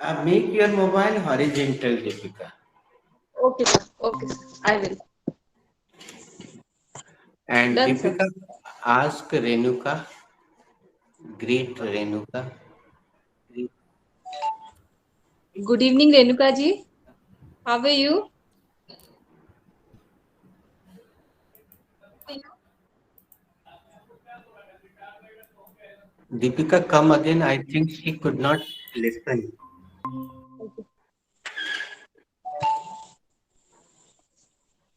Make your mobile horizontal, Deepika. Okay, sir. Okay, sir. I will. And Done, sir. Deepika, ask Renuka, greet Renuka. Good evening, Renuka ji. How are you? Deepika, come again. I think she could not listen. Okay.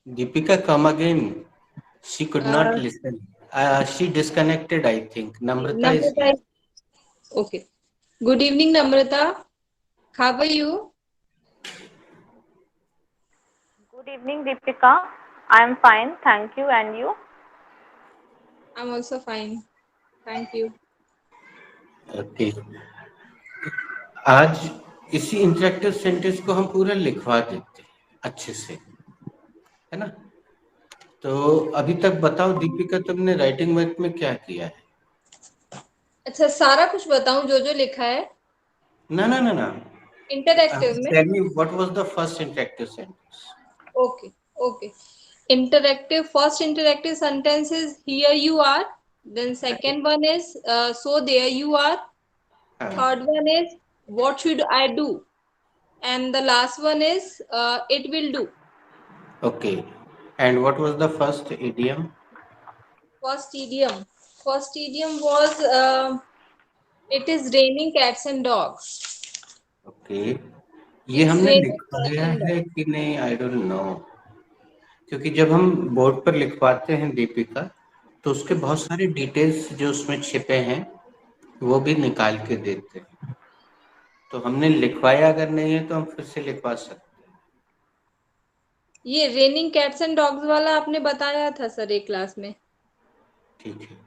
Deepika, come again. She could not Uh, listen. She disconnected, I think. Namrata is Namrata. here. Okay. Good evening, Namrata. How are you? Good evening, Deepika. I am fine, thank you. And you? I'm also fine. Thank you. Okay आज इसी interactive sentence को हम पूरा लिखवा देते हैं अच्छे से, है ना? तो अभी तक बताओ दीपिका, तुमने राइटिंग वर्क में क्या किया है? अच्छा, सारा कुछ बताऊं जो जो लिखा है ना ना ना ना, इंटरएक्टिव में? Tell me what was the first interactive sentence. Okay. Okay. Interactive. First interactive sentence is here you are. Then second one is so there you are. Third one is what should I do? And the last one is it will do. Okay, and what was the first idiom? First idiom. First idiom was it is raining cats and dogs. Okay, ये It's हमने raining cats लिखवाया and dogs. है कि नहीं, I don't know. क्योंकि जब हम board पर लिखवाते हैं दीपिका, तो उसके बहुत सारे डिटेल्स जो उसमें छिपे हैं वो भी निकाल के देते हैं. तो हमने लिखवाया अगर नहीं है तो हम फिर से लिखवा सकते हैं. ये रेनिंग कैट्स एंड डॉग्स वाला आपने बताया था सर एक क्लास में. ठीक है,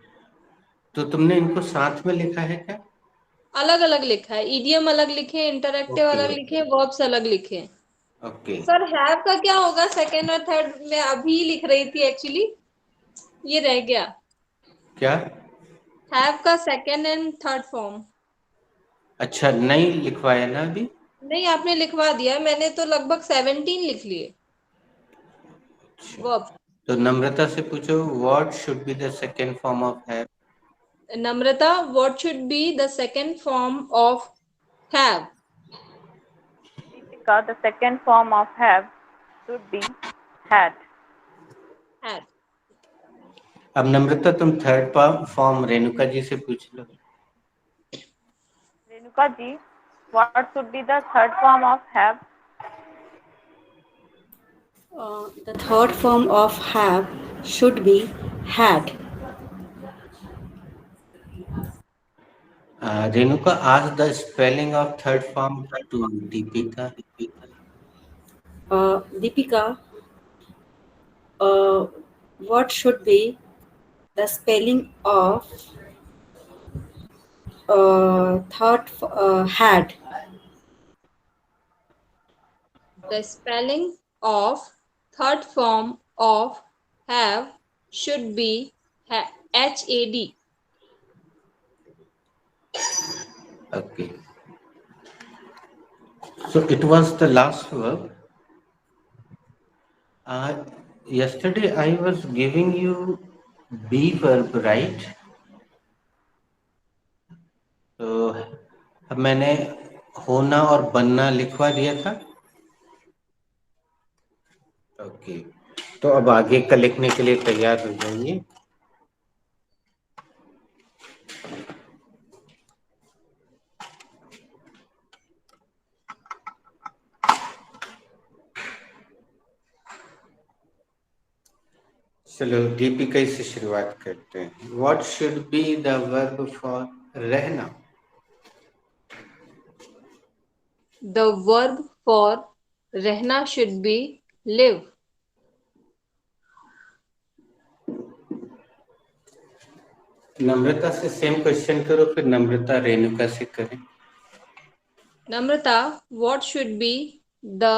तो तुमने इनको साथ में लिखा है क्या? अलग अलग लिखा है. ईडीएम अलग लिखे, इंटरएक्टिव ओके अलग लिखे, वर्ब्स अलग लिखे. ओके. सर हैव का क्या होगा? सेकेंड और थर्ड में अभी लिख रही थी एक्चुअली, ये रह गया. क्या? हैव का सेकेंड एंड थर्ड फॉर्म. अच्छा, नहीं लिखवाया ना अभी? नहीं, आपने लिखवा दिया. मैंने तो लगभग 17 लिख लिए अच्छा, वर्ब. तो नम्रता से पूछो what should be the second form of have. Namrata, what should be the second form of have? Deepika, the second form of have should be had. Had. अब नम्रता तुम थर्ड फॉर्म रेणुका जी से पूछ लो. Renuka ji, what should be the third form of have? The third form of have should be had. Renuka, ask the spelling of third form to Deepika. Deepika, what should be the spelling of had? The spelling of third form of have should be HAD. Okay. So it was the last verb. Yesterday I was giving you be verb, right? तो अब मैंने होना और बनना लिखवा दिया था. Okay, तो अब आगे का लिखने के लिए तैयार हो जाइए. चलो दीपिका से शुरुआत करते हैं. What should be the verb for रहना? The verb for रहना should be live. नम्रता से सेम क्वेश्चन करो, फिर नम्रता रेणुका से करें. Namrata, what should be the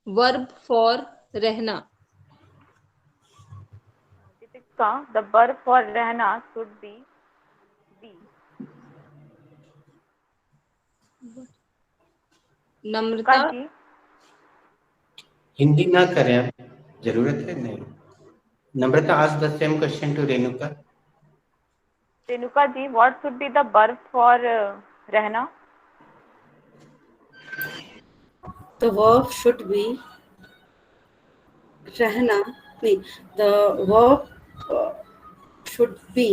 verb for रहना? Deepika, the verb for rehna should be. नम्रता जी, हिंदी ना करें आप, जरूरत है नहीं. Namrata asked the same question to Renuka. Renuka ji, what should be the verb for रहना? The verb should be रहना. नहीं, the verb should be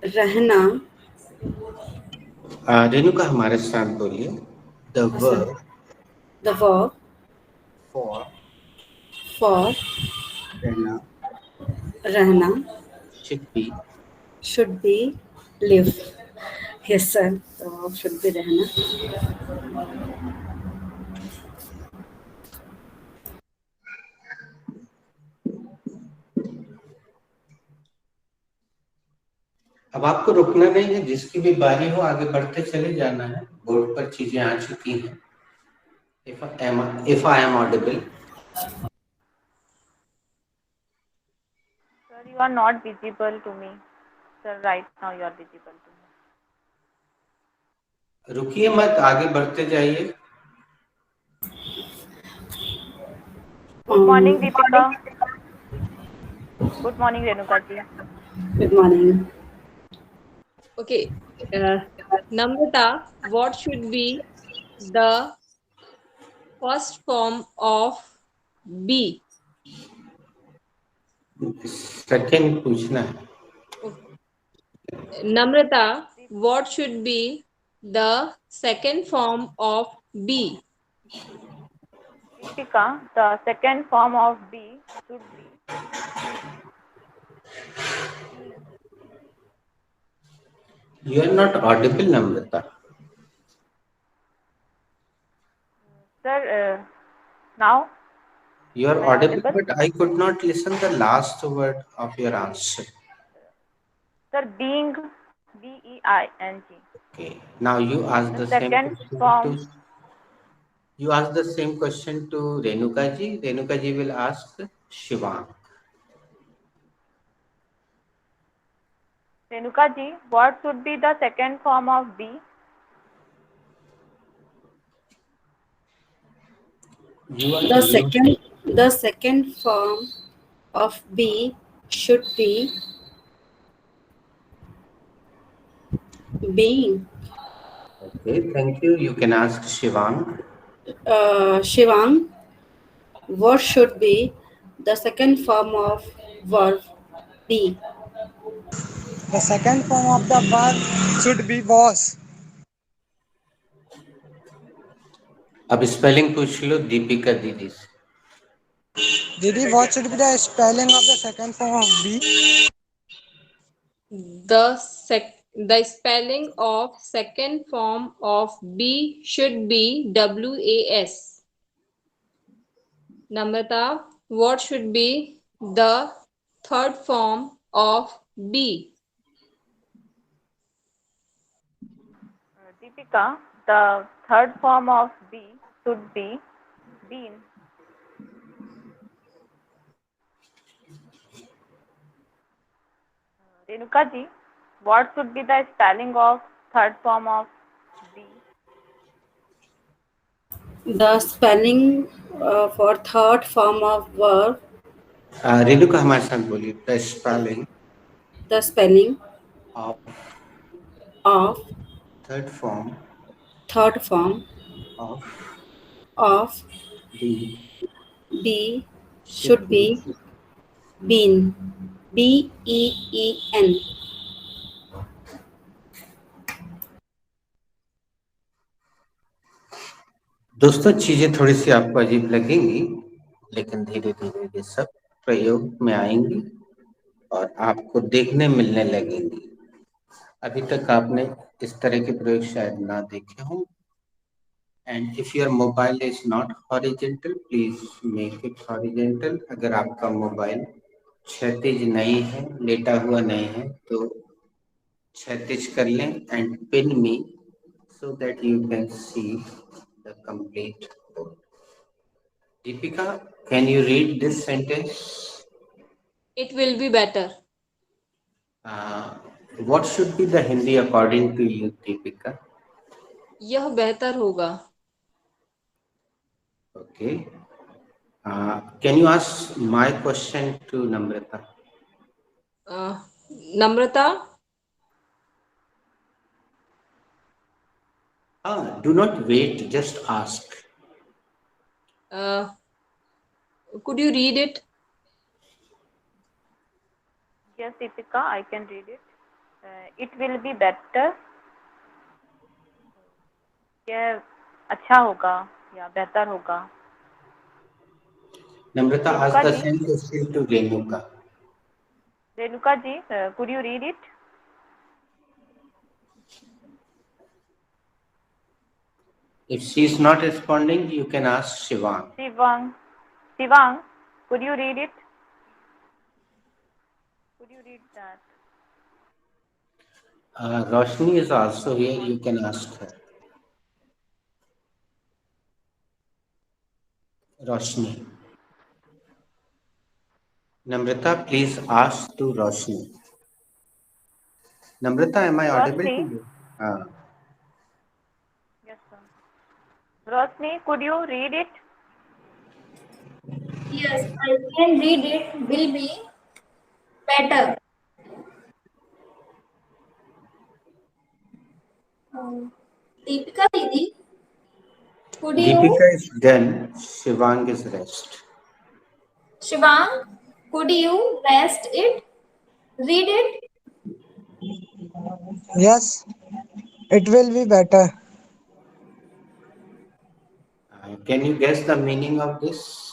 रहना. रेणुका हमारे साथ बोलिए. The verb The verb for for रहना रहना should be live. Yes, sir. The verb should be रहना. अब आपको रुकना नहीं है, जिसकी भी बारी हो आगे बढ़ते चले जाना है. बोर्ड पर चीजें आ चुकी हैं. If I am audible. Sir, you are not visible to me. Sir, right now you are visible to me. रुकिए मत, आगे बढ़ते जाइए. Good morning, Deepika. Good morning, Renuka ji. Good morning. Okay. Namrata, what should be the first form of be? Second पूछना है. Namrata, what should be the second form of be? Deepika, the second form of be should be. You are not audible, Namrata. Sir, now You are am I audible, audible? but I could not listen the last word of your answer. Sir, being, B-E-I-N-G. Okay. Now you ask The the same second question form. to. You ask the same question to Renuka ji. Renuka ji will ask Shivang. Renuka ji, what should be the second form of be? The second form of be should be being. Okay, thank you. You can ask Shivang. Shivang, what should be the second form of verb be? The second form of the verb should be was. अब spelling पूछ लो दीपिका दीदी से. Didi, what should be the spelling of the second form of be? The spelling of second form of be should be WAS. Namrata, what should be the third form of be? Deepika, the third form of be should be been. Renuka ji, what should be the spelling of third form of be? The spelling for third form of verb. Renuka हमारे साथ बोलिए. The spelling of third form of be should be been. BEEN. दोस्तों, चीजें थोड़ी सी आपको अजीब लगेंगी, लेकिन धीरे धीरे ये सब प्रयोग में आएंगी और आपको देखने मिलने लगेंगी. अभी तक आपने इस तरह के प्रयोग शायद ना देखे हों. And if your mobile is not horizontal, please make it horizontal. अगर आपका मोबाइल क्षैतिज नहीं है, लेटा हुआ नहीं है, तो क्षैतिज कर लें and pin me so that you can see the complete board. Deepika, can you read this sentence? It will be better. What should be the Hindi according to you, Deepika? यह बेहतर होगा. Okay. Can you ask my question to Namrata? Namrata, Do not wait, just ask. could you read it? Yes, Deepika, I can read it. It will be better. यह अच्छा होगा या बेहतर होगा. Namrata, ask Renuka the ji. same question to Renuka. Renuka ji, could you read it? If she is not responding, you can ask Shivang. Shivang, could you read it? Could you read that? Roshni is also here, you can ask her. Roshni. Namrata, please ask to Roshni. Namrata, am I audible to Roshni? you? Yes, sir. Roshni, could you read it? Yes, I can read it. Will be better. Deepika Didi, could you, Deepika is done. Shivang is rest. Shivang, could you rest it? Read it. Yes, it will be better. Can you guess the meaning of this?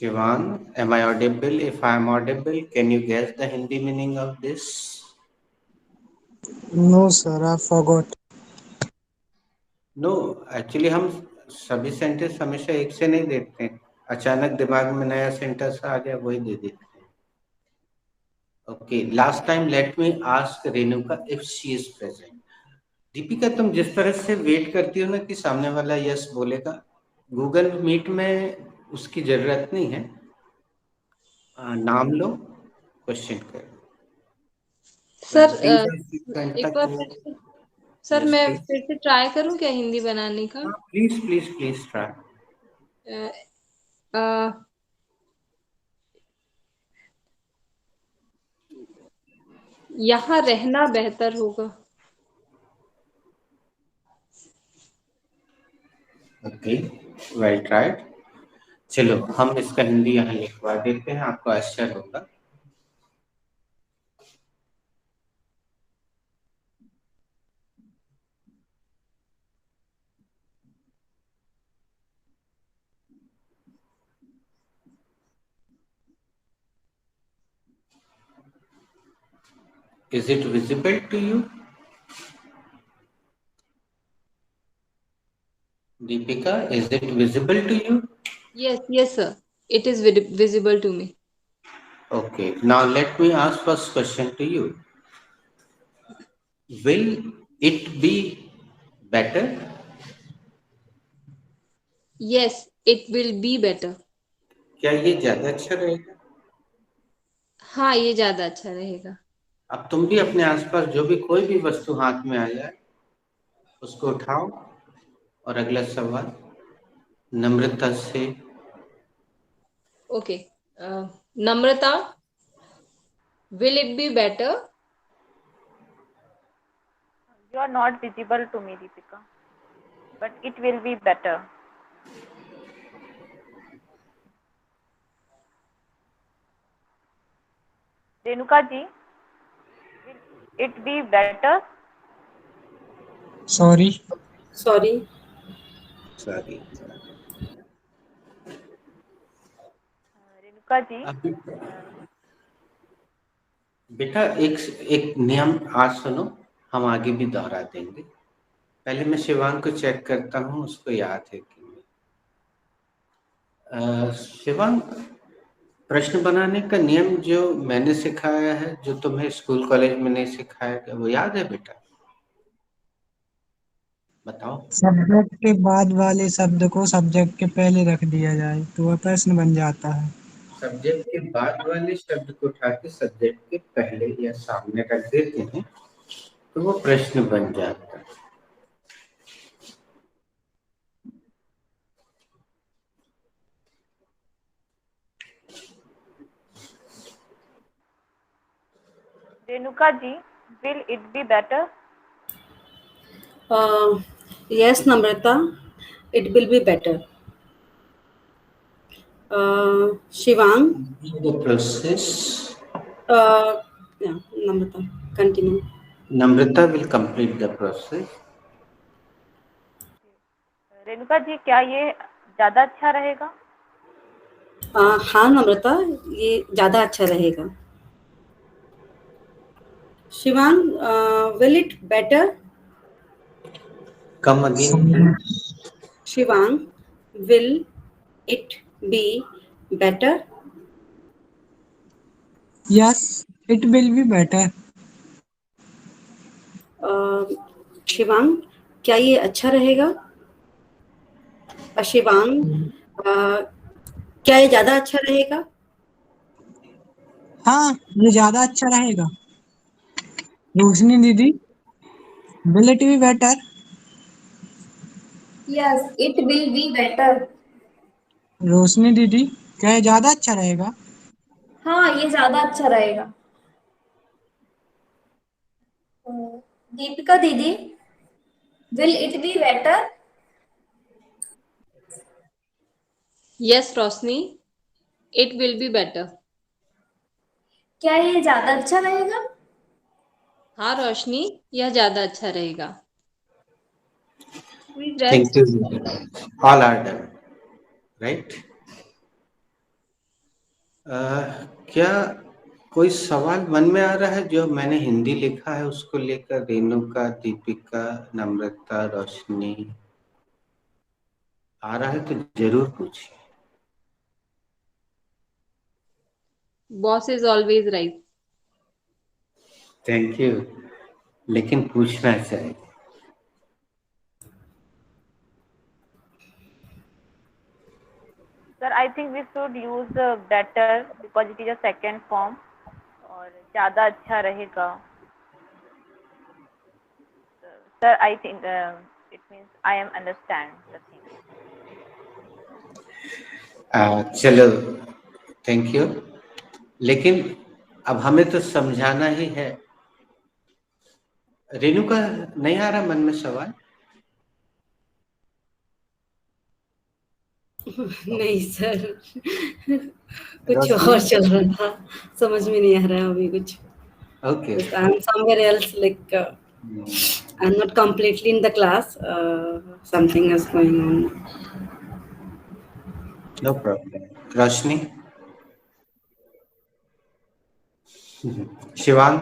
Shivang, am I audible? If I am audible, can you guess the Hindi meaning of this? No, sir, I forgot. No actually हम सभी sentence हमेशा एक से नहीं देखते हैं. अचानक दिमाग में नया सेंटेंस आ गया, वही दे देते हैं. Okay, last time let me ask Renuka if she is present. Deepika, तुम जिस तरह से वेट करती हो ना कि सामने वाला यस बोलेगा, गूगल मीट में उसकी जरूरत नहीं है. नाम लो, क्वेश्चन करो. सर घंटा एक बार को. फिर से सर Yes, मैं please. फिर से ट्राई करूं क्या हिंदी बनाने का? Please please please try. यहाँ रहना बेहतर होगा. Okay, well tried. चलो हम इसका हिंदी यहाँ लिखवा देते हैं, आपको आश्चर्य होगा. Is it visible to you? Deepika, is it visible to you? Yes, sir. It is visible to me. Okay, now let me ask first question to you. Will it be better? Yes, it will be better. क्या ये ज्यादा अच्छा रहेगा? हाँ, ये ज्यादा अच्छा रहेगा. अब तुम भी अपने आसपास जो भी कोई भी वस्तु हाथ में आ जाए उसको उठाओ और अगला सवाल नम्रता से. Okay. Namrata, will it be better? You are not visible to me, Deepika, but it will be better. Renuka ji, will it be better? Sorry. Sorry. Sorry. Renuka ji, बेटा एक नियम आज सुनो, हम आगे भी दोहरा देंगे. पहले मैं शिवांग को चेक करता हूँ उसको याद है कि नहीं. शिवांग, प्रश्न बनाने का नियम जो मैंने सिखाया है, जो तुम्हें स्कूल कॉलेज में नहीं सिखाया गया, वो याद है बेटा? बताओ. सब्जेक्ट के बाद वाले शब्द को सब्जेक्ट के पहले रख दिया जाए तो वह प्रश्न बन जाता है. सब्जेक्ट के बाद वाले शब्द को उठा के सब्जेक्ट के पहले या सामने रख देते हैं तो वो प्रश्न बन जाता है। Renuka ji, will it be better? Yes, Namrata, it will be better. Shivang. The process. Yeah, Namrata, continue. Namrata will complete the process. Renuka ji, क्या ये ज्यादा अच्छा रहेगा? हाँ नम्रता, ये ज्यादा अच्छा रहेगा। Shivang, will it better? Come again. Shivang, will it be better? Yes, it will be better. Shivang, क्या ये अच्छा रहेगा? शिवांग, क्या ये ज्यादा अच्छा रहेगा? हाँ, ये ज्यादा अच्छा रहेगा। रोशनी दीदी, will it be better? Yes, it will be better. रोशनी दीदी, क्या ये ज्यादा अच्छा रहेगा? हाँ, ये ज्यादा अच्छा रहेगा। दीपिका दीदी, will it be better? Yes, Rosni, it will be better. क्या ये ज्यादा अच्छा रहेगा? हाँ रोशनी, यह ज्यादा अच्छा रहेगा। Thank you. All are done, right? क्या कोई सवाल मन में आ रहा है जो मैंने हिंदी लिखा है उसको लेकर? रेणुका, दीपिका, नम्रता, रोशनी, आ रहा है तो जरूर पूछिए। Boss is always right. Thank you, लेकिन पूछना चाहिए। Sir, I think we should use better because it is a second form. और ज्यादा अच्छा रहेगा। Sir, I think it means I am understand the thing. चलो, थैंक यू। लेकिन अब हमें तो समझाना ही है। रेणुका, नहीं आ रहा मन में सवाल? नहीं सर, कुछ और चल रहा था, समझ में नहीं आ रहा है अभी कुछ। Okay. I'm somewhere else, like I'm not completely in the class. Something is going on. No problem. रोशनी, शिवांग,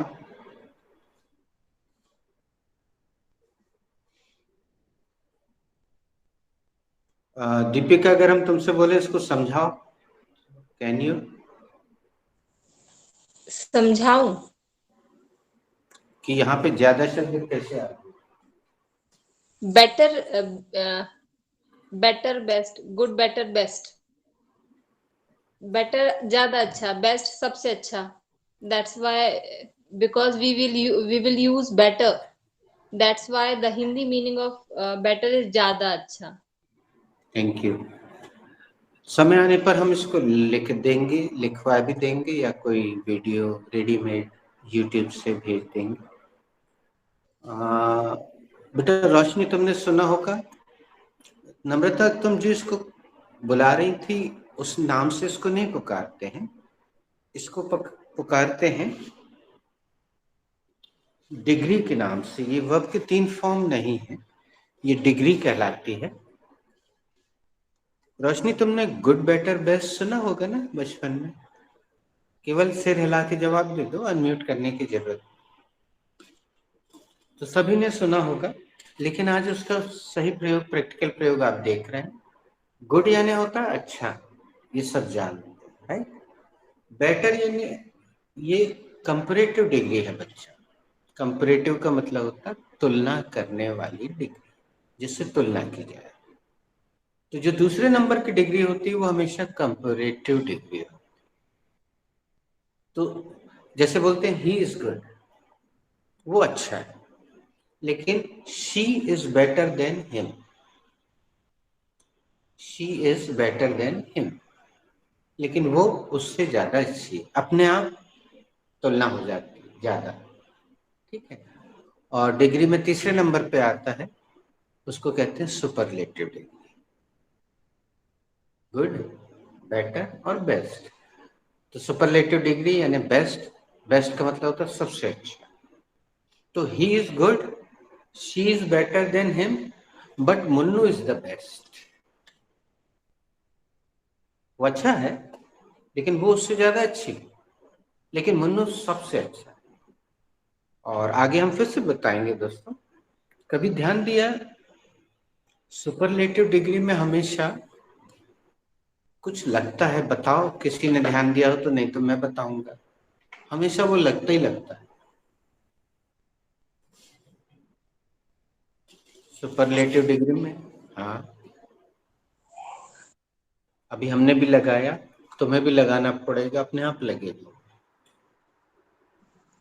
दीपिका, अगर हम तुमसे बोले इसको समझाओ, कैन यू? समझाऊं कि यहाँ पे ज्यादा शब्द कैसे आते? Better, better, best, good, better, best. Better ज्यादा अच्छा, बेस्ट सबसे अच्छा। That's why, because we will use better, that's why the Hindi meaning of better is ज्यादा अच्छा। Thank you. समय आने पर हम इसको लिख देंगे, लिखवा भी देंगे, या कोई वीडियो रेडीमेड यूट्यूब से भेज देंगे। बेटा रोशनी, तुमने सुना होगा, नम्रता तुम जो इसको बुला रही थी उस नाम से इसको नहीं पुकारते हैं, इसको पुकारते हैं डिग्री के नाम से। ये वर्ब के 3 फॉर्म नहीं है, ये डिग्री कहलाती है। रोशनी, तुमने गुड, बेटर, बेस्ट सुना होगा ना बचपन में? केवल सिर हिला के जवाब दे दो, अनम्यूट करने की जरूरत। तो सभी ने सुना होगा, लेकिन आज उसका सही प्रयोग, प्रैक्टिकल प्रयोग आप देख रहे हैं। गुड यानी होता है अच्छा, ये सब जानते हैं। बेटर यानी ये कंपैरेटिव डिग्री है बच्चा। कंपैरेटिव का मतलब होता है तुलना करने वाली डिग्री, जिससे तुलना की जाए। तो जो दूसरे नंबर की डिग्री होती है वो हमेशा कंपैरेटिव डिग्री होती है। तो जैसे बोलते हैं ही इज गुड, वो अच्छा है, लेकिन she is better than him, she is better than him, लेकिन वो उससे ज्यादा अच्छी है, अपने आप तुलना हो जाती है ज्यादा, ठीक है। और डिग्री में तीसरे नंबर पे आता है, उसको कहते हैं सुपरलेटिव डिग्री, गुड, बेटर और बेस्ट। तो सुपरलेटिव डिग्री यानी बेस्ट, बेस्ट का मतलब होता है सबसे अच्छा। तो he is good, she is better than him, but Munnu is the best. वो अच्छा है, लेकिन वो उससे ज्यादा अच्छी, लेकिन मुन्नू सबसे अच्छा है। और आगे हम फिर से बताएंगे दोस्तों। कभी ध्यान दिया, सुपरलेटिव डिग्री में हमेशा कुछ लगता है, बताओ किसी ने ध्यान दिया हो तो, नहीं तो मैं बताऊंगा, हमेशा वो लगता ही लगता है। सुपरलेटिव डिग्री में, हाँ, अभी हमने भी लगाया, तुम्हें भी लगाना पड़ेगा, अपने आप लगेगा।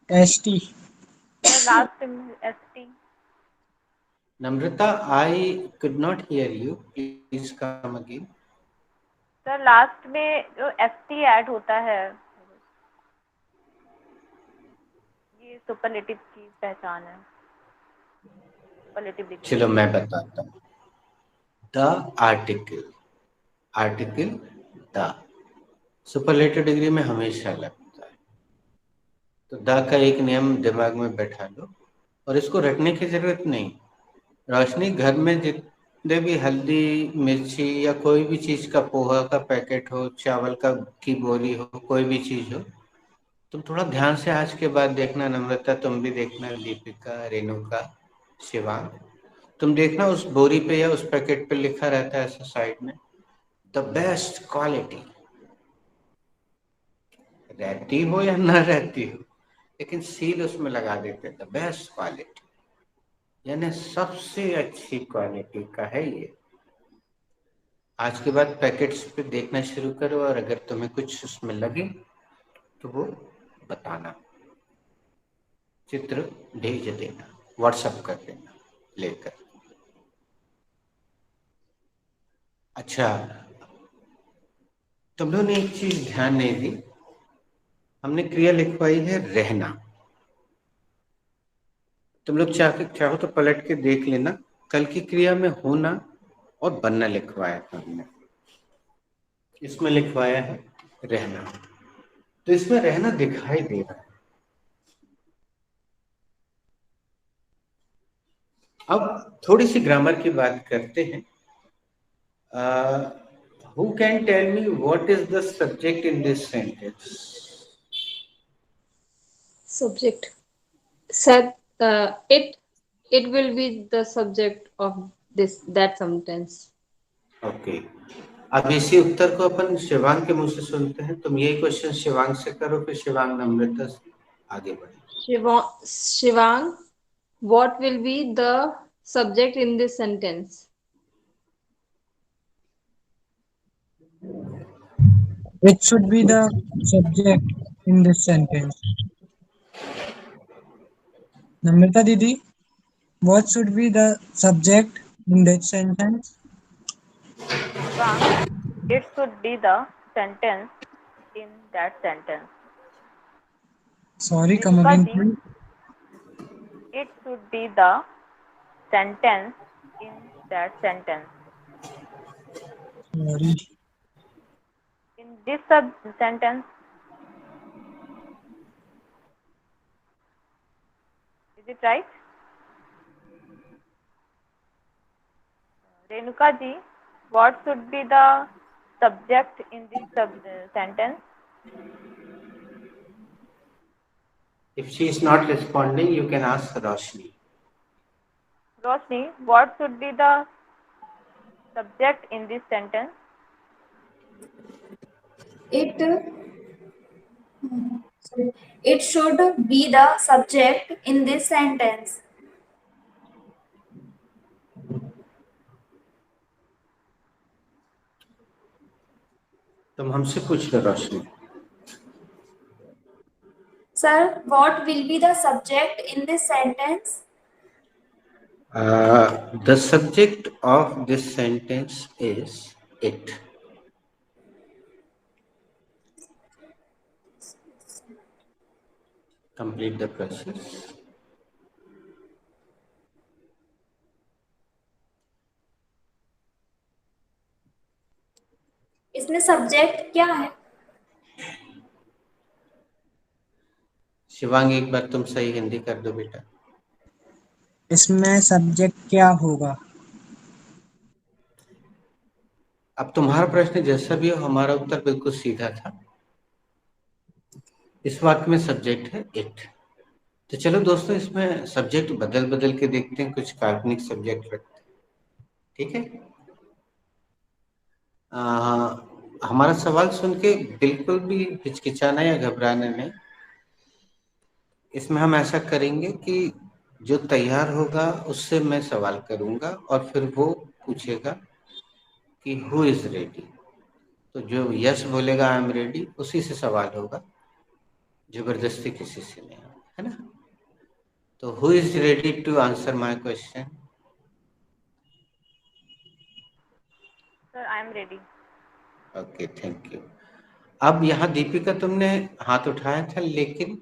ST. सर लास्ट में ST। Namrata, I could not here you, please come again. Sir last में जो ST ऐड होता है, ये सुपरलेटिव की पहचान है, सुपरलेटिव डिग्री। चलो मैं बताता हूँ। The article, article the superlative degree में हमेशा लगता है। तो द का एक नियम दिमाग में बैठा लो, और इसको रटने की जरूरत नहीं। रोशनी, घर में जितने भी हल्दी मिर्ची या कोई भी चीज का, पोहा का पैकेट हो, चावल का की बोरी हो, कोई भी चीज हो, तुम थोड़ा ध्यान से आज के बाद देखना। नम्रता तुम भी देखना, दीपिका, रेणुका, शिवांग, तुम देखना उस बोरी पे या उस पैकेट पे लिखा रहता है ऐसा साइड में, द बेस्ट क्वालिटी। रहती हो या ना रहती हो, लेकिन सील उसमें लगा देते, द बेस्ट क्वालिटी, यानी सबसे अच्छी क्वालिटी का है ये। आज के बाद पैकेट्स पे देखना शुरू करो, और अगर तुम्हें कुछ उसमें लगे तो वो बताना, चित्र भेज देना, व्हाट्सएप कर देना लेकर। अच्छा, तुम लोगों ने एक चीज ध्यान नहीं दी, हमने क्रिया लिखवाई है रहना। तुम लोग चाहो तो पलट के देख लेना, कल की क्रिया में होना और बनना लिखवाया था हमने, इसमें लिखवाया है रहना। तो इसमें रहना दिखाई दे रहा है। अब थोड़ी सी ग्रामर की बात करते हैं। Who can tell me what is the subject in this sentence? Subject. Said it will be the subject of that sentence. Okay. अब इसी उत्तर को अपन शिवांग के मुंह से सुनते हैं। तुम यही क्वेश्चन शिवांग से करो, फिर शिवांग नम्रता से आगे बढ़े। Shivang, what will be the subject in this sentence? Which should be the subject in this sentence? Namrata Didi, what should be the subject in that sentence? Shivang, it should be the sentence in that sentence. Sorry, come again, Renuka ji, please. it should be the sentence in that sentence. Sorry. In this sentence, is it right? Renuka ji, what should be the subject in this sentence? If she is not responding, you can ask Roshni. Roshni, what should be the subject in this sentence? It should be the subject in this sentence. तुम हमसे पूछ लो रोशनी। Sir, what will be the subject in this sentence? The subject of this sentence is it. Complete the process. इसमें subject क्या है? शिवांग, एक बार तुम सही हिंदी कर दो बेटा। इसमें सब्जेक्ट क्या होगा? अब तुम्हारा प्रश्न जैसा भी हो, हमारा उत्तर बिल्कुल सीधा था। इस वाक्य में सब्जेक्ट है इट। तो चलो दोस्तों, इसमें सब्जेक्ट बदल बदल के देखते हैं, कुछ काल्पनिक सब्जेक्ट रखते हैं, ठीक है? हमारा सवाल सुन के बिल्कुल भी हिचकिचाना या घबराना नहीं। इसमें हम ऐसा करेंगे कि जो तैयार होगा उससे मैं सवाल करूंगा और फिर वो पूछेगा कि हु इज रेडी। तो जो यस बोलेगा आई एम रेडी, उसी से सवाल होगा, जबरदस्ती किसी से नहीं, है ना? तो who is ready to answer my question? Sir I am ready. Okay, thank you. अब यहाँ दीपिका, तुमने हाथ उठाया था, लेकिन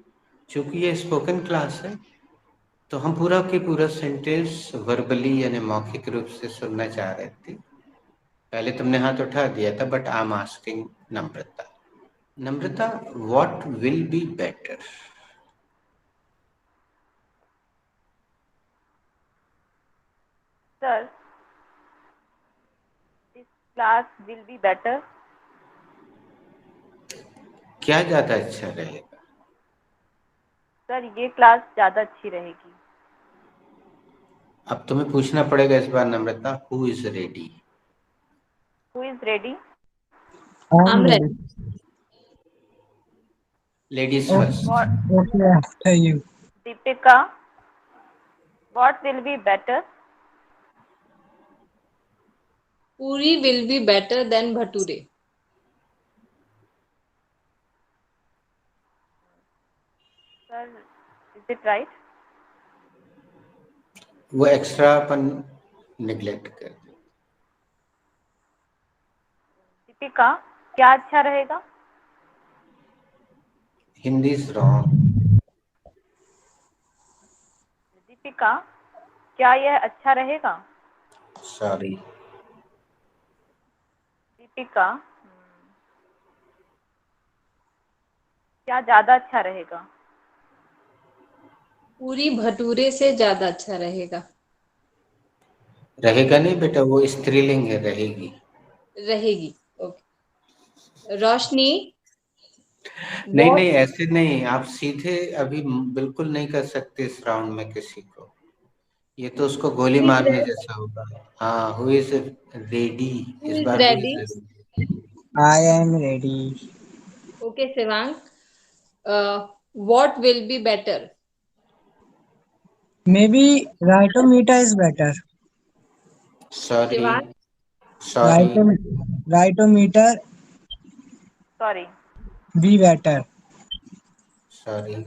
चूंकि ये स्पोकन क्लास है तो हम पूरा के पूरा सेंटेंस वर्बली यानी मौखिक रूप से सुनना चाह रहे थे। पहले तुमने हाथ उठा दिया था, but I am asking Namrata. Namrata, what will be better? Sir this class will be better. क्या ज्यादा अच्छा रहेगा? सर ये क्लास ज्यादा अच्छी रहेगी। अब तुम्हें पूछना पड़ेगा इस बार Namrata, who is ready? Who is ready? I'm ready. Ladies first. Okay, after you. Deepika, what will be better? Puri will be better than Bhature. Sir is it right? वो एक्स्ट्रा अपन निग्लेक्ट कर दे। दीपिका, क्या अच्छा रहेगा? Hindi is wrong. दीपिका, क्या यह अच्छा रहेगा? सॉरी। दीपिका, क्या ज्यादा अच्छा रहेगा? पूरी भटूरे से ज्यादा अच्छा रहेगा। रहेगा नहीं बेटा, वो स्त्रीलिंग है, रहेगी। रहेगी, ओके। रोशनी, नहीं what नहीं, ऐसे नहीं, आप सीधे अभी बिल्कुल नहीं कर सकते इस राउंड में किसी को। ये तो उसको गोली who is मारने ready? जैसा होगा। हाँ, हु इज रेडी? Who इस is bar who is ready? Ready? I am ready. Okay, Sevang. What will be better? Maybe Rytometer is better. Sorry. Shivang, sorry. Rytometer sorry. be better. Sorry.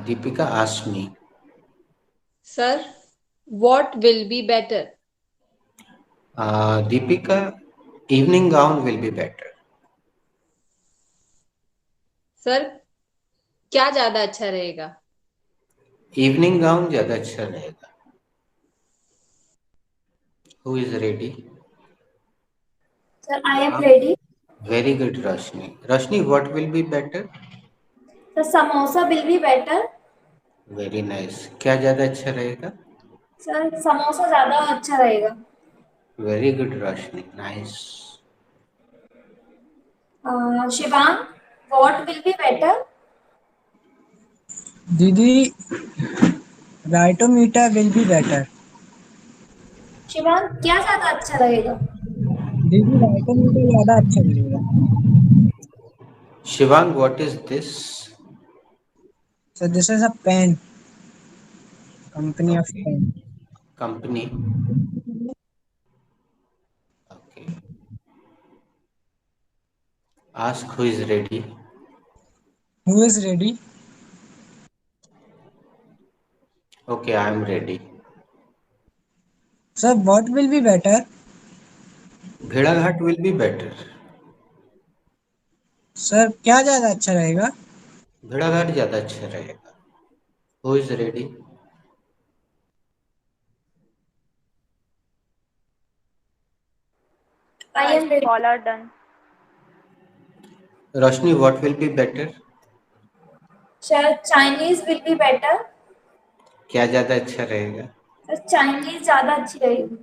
Deepika, ask me. sir, what will be better? Deepika, evening gown will be better. Sir, क्या ज्यादा अच्छा रहेगा? Evening gown ज्यादा अच्छा रहेगा। Who is ready? Sir, I am ready. Very good Roshni. Roshni, what will be better? Sir, samosa will be better. Very nice. क्या ज्यादा अच्छा रहेगा? Sir, samosa ज़्यादा अच्छा रहेगा। Very good Roshni, nice. Shivang, what will be better? Didi, Rytometer will be better. Shivang, क्या ज़्यादा अच्छा रहेगा? दीदी Rytometer ज्यादा अच्छा लगेगा। Shivang, what is this? So this is a pen, company of Okay. pen. Company. Ask who is ready. Who is ready? Okay, I am ready. Sir, what will be better? भेड़ाघाट will be better. Sir क्या ज्यादा अच्छा रहेगा? भेड़ाघाट ज्यादा अच्छा रहेगा. Who is ready? I am ready. All are done. Roshni, what will be better? Sir, Chinese will be better. क्या ज्यादा अच्छा रहेगा? Sir, Chinese ज्यादा अच्छी रहेगी.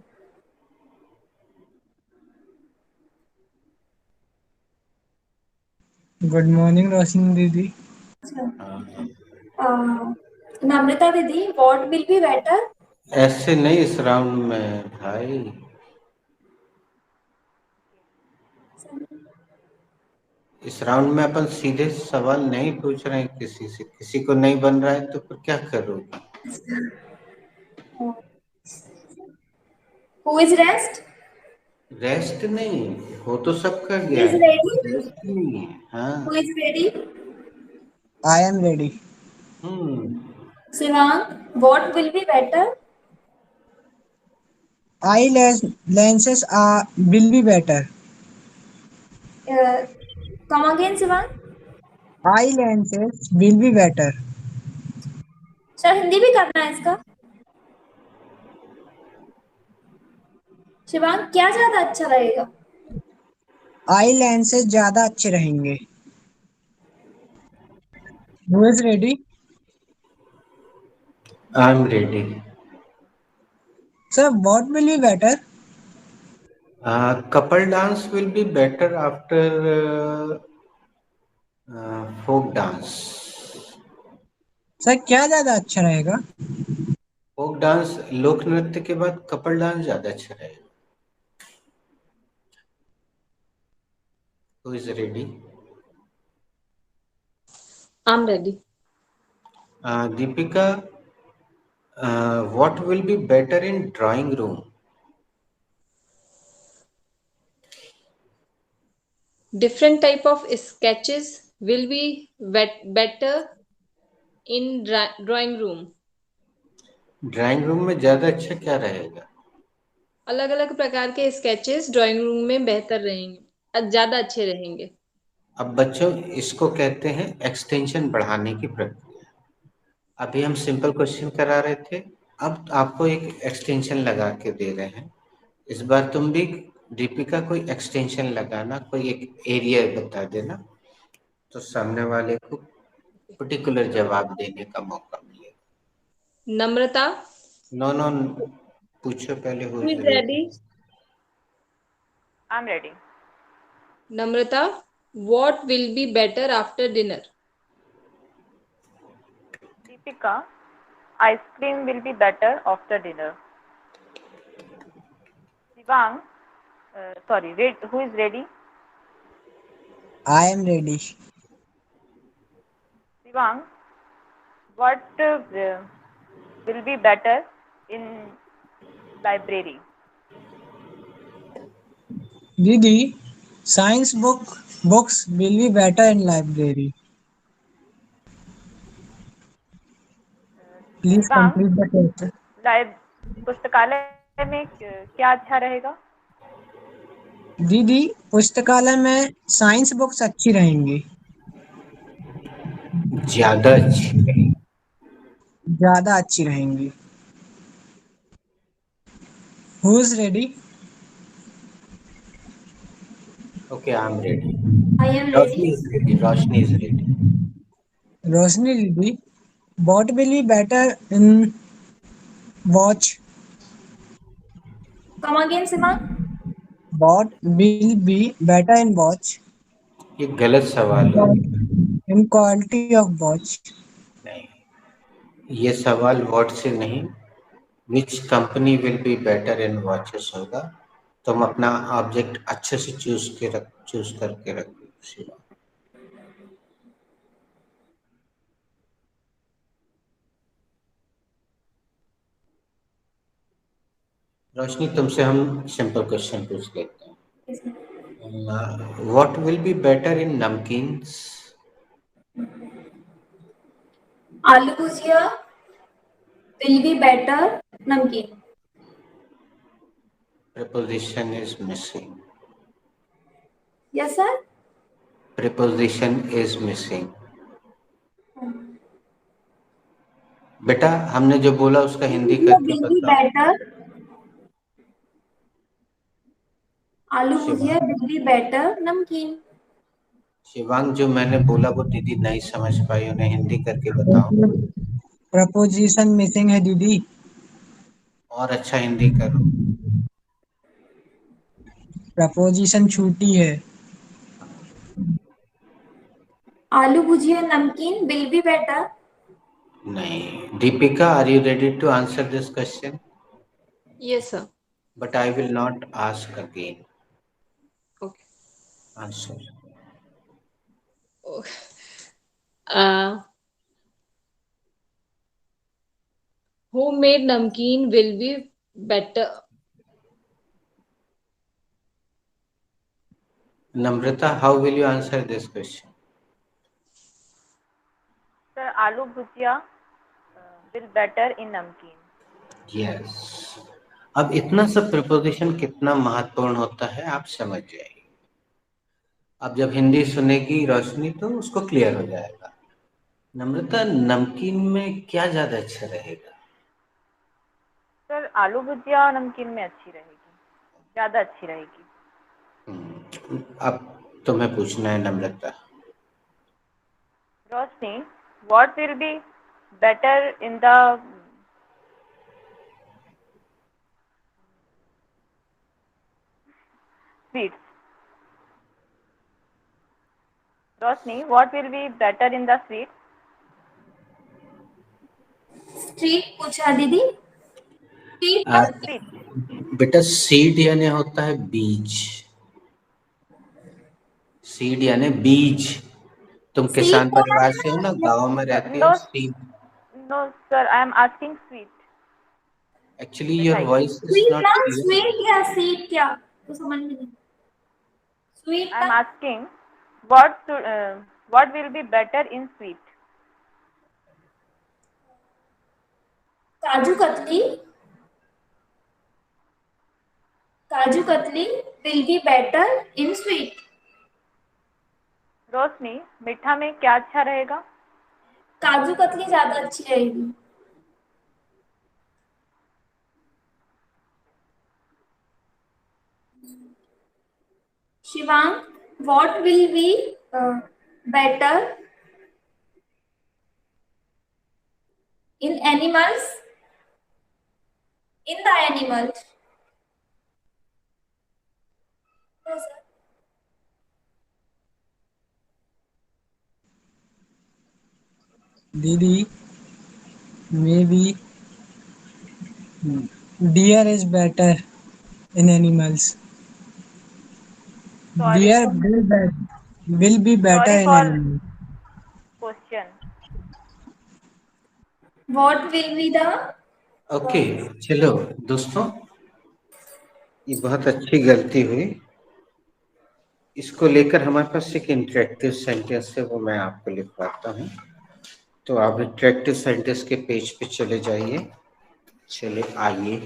गुड मॉर्निंग रोशनी दीदी. Namrata Didi, what will be better? ऐसे नहीं इस राउंड में भाई. इस राउंड में अपन सीधे सवाल नहीं पूछ रहे हैं किसी से. किसी को नहीं बन रहा है तो फिर क्या करोगे? Who is rest? रेस्ट नहीं हो तो सबका Who गया is है. ready? रेस्ट नहीं है. Who हाँ. is ready? I am ready. Sivang, what will be better? I lenses are will be better. Uh, come again, Sivang. I lenses will be better. Sir Hindi भी करना है इसका. शिवांग क्या ज्यादा अच्छा रहेगा? आई lenses ज्यादा अच्छे रहेंगे. Who is ready? I am ready. Sir, what will be better? Couple dance will be better after folk dance. Sir क्या ज्यादा अच्छा रहेगा? फोक डांस लोक नृत्य के बाद कपल डांस ज्यादा अच्छा रहेगा. Who is ready? I'm ready. Deepika, what will be better in drawing room? Different type of sketches will be better in drawing room. Drawing room में ज्यादा अच्छा क्या रहेगा? अलग अलग प्रकार के स्केचेस ड्राइंग रूम में बेहतर रहेंगे, ज्यादा अच्छे रहेंगे. अब बच्चों इसको कहते हैं एक्सटेंशन बढ़ाने की प्रक्रिया. अभी हम सिंपल क्वेश्चन करा रहे थे, अब आपको एक एक्सटेंशन लगा के दे रहे हैं. इस बार तुम भी दीपिका कोई एक्सटेंशन लगाना, कोई एक एरिया बता देना, तो सामने वाले को पर्टिकुलर जवाब देने का मौका मिलेगा. नम्रता, नो नो, पूछो पहले. who is ready? I'm ready. Namrata, what will be better after dinner? Deepika, ice cream will be better after dinner. Sivang, who is ready? I am ready. Sivang, what will be better in library? Didi, science books will be better in library. Please Sivang, complete the question. पुस्तकालय में क्या अच्छा रहेगा? दीदी, पुस्तकालय में science books अच्छी रहेंगी. ज्यादा अच्छी. ज्यादा अच्छी रहेंगी. Who is ready? Okay, I'm ready. I am Roshni ready. is ready. Roshni is ready. Roshni didi, what will be better in watch? Come again, Sivang. What will be better in watch? ये गलत सवाल हो गया. In quality of watch. नहीं, ये सवाल what से नहीं, which company will be better in watches होगा. तुम अपना ऑब्जेक्ट अच्छे से चूज करके रखो. रोशनी, तुमसे हम सिंपल क्वेश्चन पूछ लेते हैं. What will be better in namkeens? Aloo bhujia will be better. Namkeen. Preposition is missing. Yes, sir. Preposition is missing. बेटा हमने जो बोला उसका हिंदी करके Will be बताओ. better. Aloo bhujia will be better. Namkeen. Shivang जो मैंने बोला वो दीदी नहीं समझ पाई, उन्हें हिंदी करके बताओ. प्रपोजिशन मिसिंग है दीदी. और अच्छा हिंदी करो. प्रपोजिशन छूटी है. Aloo bhujia namkeen will be better. नहीं. Deepika, are you ready to answer this question? Yes, sir. But I will not ask again. Okay. Answer. Homemade namkeen will be better. Namrata, how will you answer this question? Sir, aloo bhujia will better in namkeen. Yes. अब इतना सब preposition कितना महत्वपूर्ण होता है आप समझ जाइए. अब जब हिंदी सुनेगी रोशनी तो उसको क्लियर हो जाएगा. नम्रता, नमकीन में क्या ज्यादा अच्छा रहेगा? सर आलू भुजिया नमकीन में अच्छी रहेगी, ज्यादा अच्छी रहेगी. अब तुम्हें पूछना है Namrata. Roshni, what will be better in the sweets? Roshni, what will be better in the sweets? Street पूछा दीदी. बेटा सीड यानी होता है बीज. सीड यानी बीज. तुम किसान परिवार से हो ना, गांव में रहते हो. Seed. No sir, I am asking sweet. Actually your voice is not clear. Sweet या seed क्या तो समझ में नहीं. Sweet. I am asking what will be better in sweet? Kaju katli. Kaju katli will be better in sweet. रोशनी, मीठा में क्या अच्छा रहेगा? काजू कतली ज्यादा अच्छी रहेगी. Shivang, what will be better in animals? In the animals. No, sir. दीदी maybe deer is better in animals. Sorry Deer for- will be better Sorry in for animals. question. What will be the okay चलो दोस्तों, ये बहुत अच्छी गलती हुई. इसको लेकर हमारे पास एक इंटरेक्टिव सेंटेंस है, वो मैं आपको लिखवाता हूँ. तो आप इंटरेक्टिव सेंटेंस के पेज पे चले जाइए. चले आइए.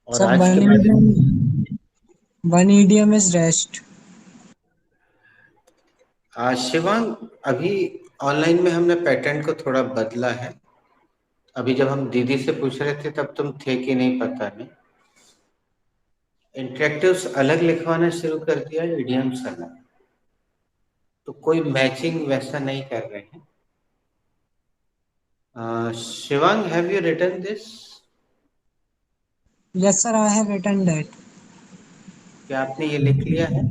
और आज के one idiom is rest. Shivang, अभी ऑनलाइन में हमने पैटर्न को थोड़ा बदला है. अभी जब हम दीदी से पूछ रहे थे तब तुम थे कि नहीं पता नहीं. इंटरेक्टिव्स अलग लिखवाना शुरू कर दिया, इडियम्स अलग. तो कोई मैचिंग वैसा नहीं कर रहे हैं. Shivang, have you written this? Yes sir, I have written that. क्या आपने ये लिख लिया है?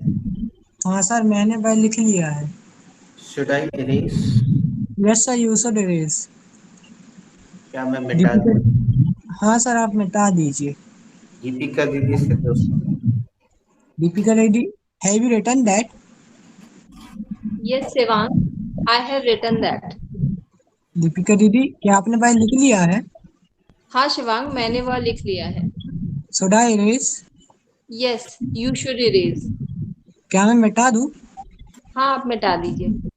हाँ सर, मैंने वह लिख लिया है. Should I erase? Yes sir, you should erase. क्या मैं मिटा दूं? हाँ सर, आप मिटा दीजिए. दीपिका दीदी से दोस्तों. Deepika lady, have you written that? Yes, Sevang, I have written that. Deepika दीदी, क्या आपने वह लिख लिया है? हाँ शिवांग, मैंने वह लिख लिया है. Should I erase? Yes, you should erase. क्या मैं मिटा दूं? हाँ, आप मिटा दीजिए.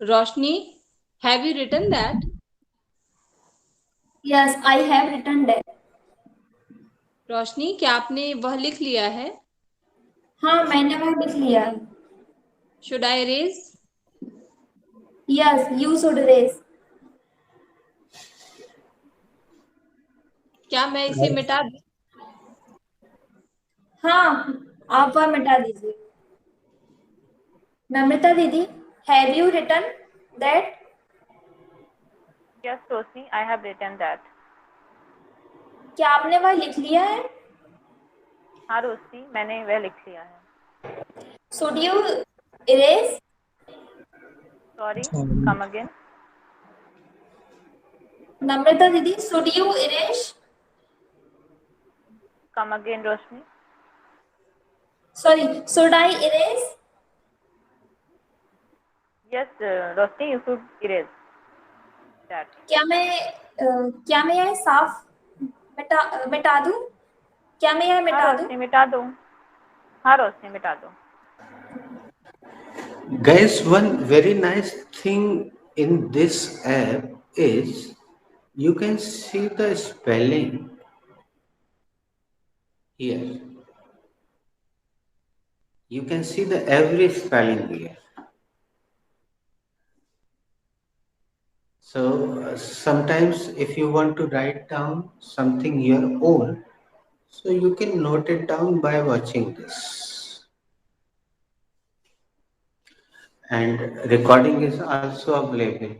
Roshni, have you written that? Yes, I have written that. रोशनी, क्या आपने वह लिख लिया है? हाँ, मैंने वह लिख लिया है. Should I erase? Yes, you should erase. क्या मैं इसे मिटा दूं? हाँ, आप वह मिटा दीजिए. नम्रता दीदी, have you written that? Yes, Roshni, I have written that. क्या आपने वह लिख लिया है? हाँ रोशनी, मैंने वह लिख लिया है. Should you erase? Sorry, Sorry. come again. नम्रता दीदी, should you erase? Come again, Roshni. Sorry, should I erase? Yes, Roshni, you should erase that. क्या मैं यह साफ मिटा दूं? क्या मैं यह हाँ मिटा दूं? रोशनी मिटा दो. हाँ रोशनी मिटा दो. Guys, one very nice thing in this app is you can see the spelling here. You can see the every spelling here. So sometimes if you want to write down something your own, so you can note it down by watching this. And recording is also available.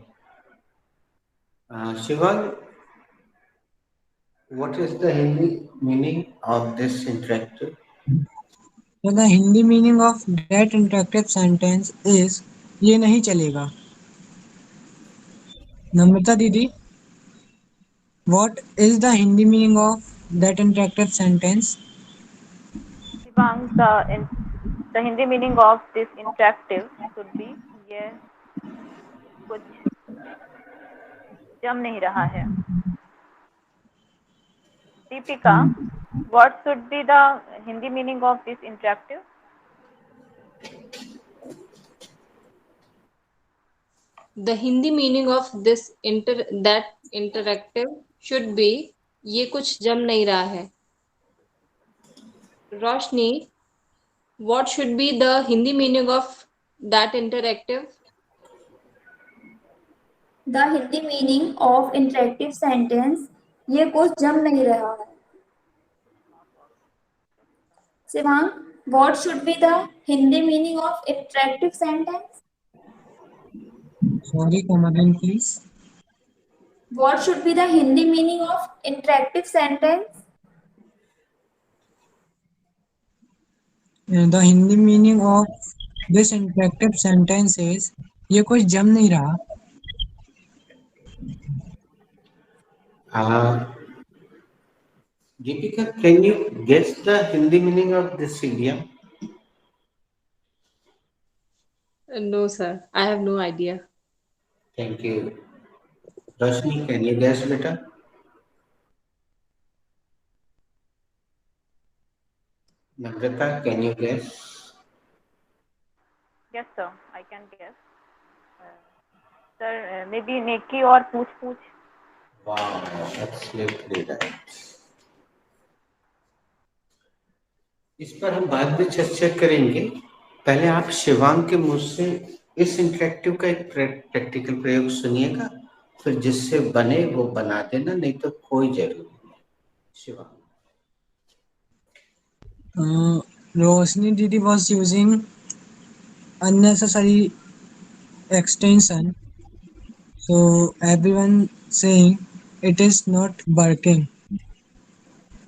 Shivang, what is the Hindi meaning of this interactive? So the Hindi meaning of that interactive sentence is ये नहीं चलेगा. नम्रता दीदी, what is the Hindi meaning of that interactive sentence? Shivang, the Hindi meaning of this interactive should be ये कुछ जम नहीं रहा है. Deepika, what should be the Hindi meaning of this interactive? The Hindi meaning of this that interactive should be ये कुछ जम नहीं रहा है. रोशनी, what should be the Hindi meaning of that interactive? The Hindi meaning of interactive sentence ये कुछ जम नहीं रहा है. Shivang, what should be the Hindi meaning of interactive sentence? Sorry, come again, please. What should be the Hindi meaning of interactive sentence? The Hindi meaning of this interactive sentence is ये कुछ जम नहीं रहा. Deepika, can you guess the Hindi meaning of this idiom? No, sir. I have no idea. Thank you. Roshni, can you guess, beta? Namrata, can you guess? Yes, sir, I can guess. Sir, maybe नेकी और पूछ पूछ. Wow, absolutely right. इस पर हम बाद में चर्चा करेंगे. पहले आप शिवांग के मुंह से इस इंटरेक्टिव का एक प्रैक्टिकल प्रयोग सुनिएगा, फिर जिससे बने वो बना देना, नहीं तो कोई जरूरी नहीं. Shivang. Roshni Didi was using unnecessary extension, so everyone saying it is not working.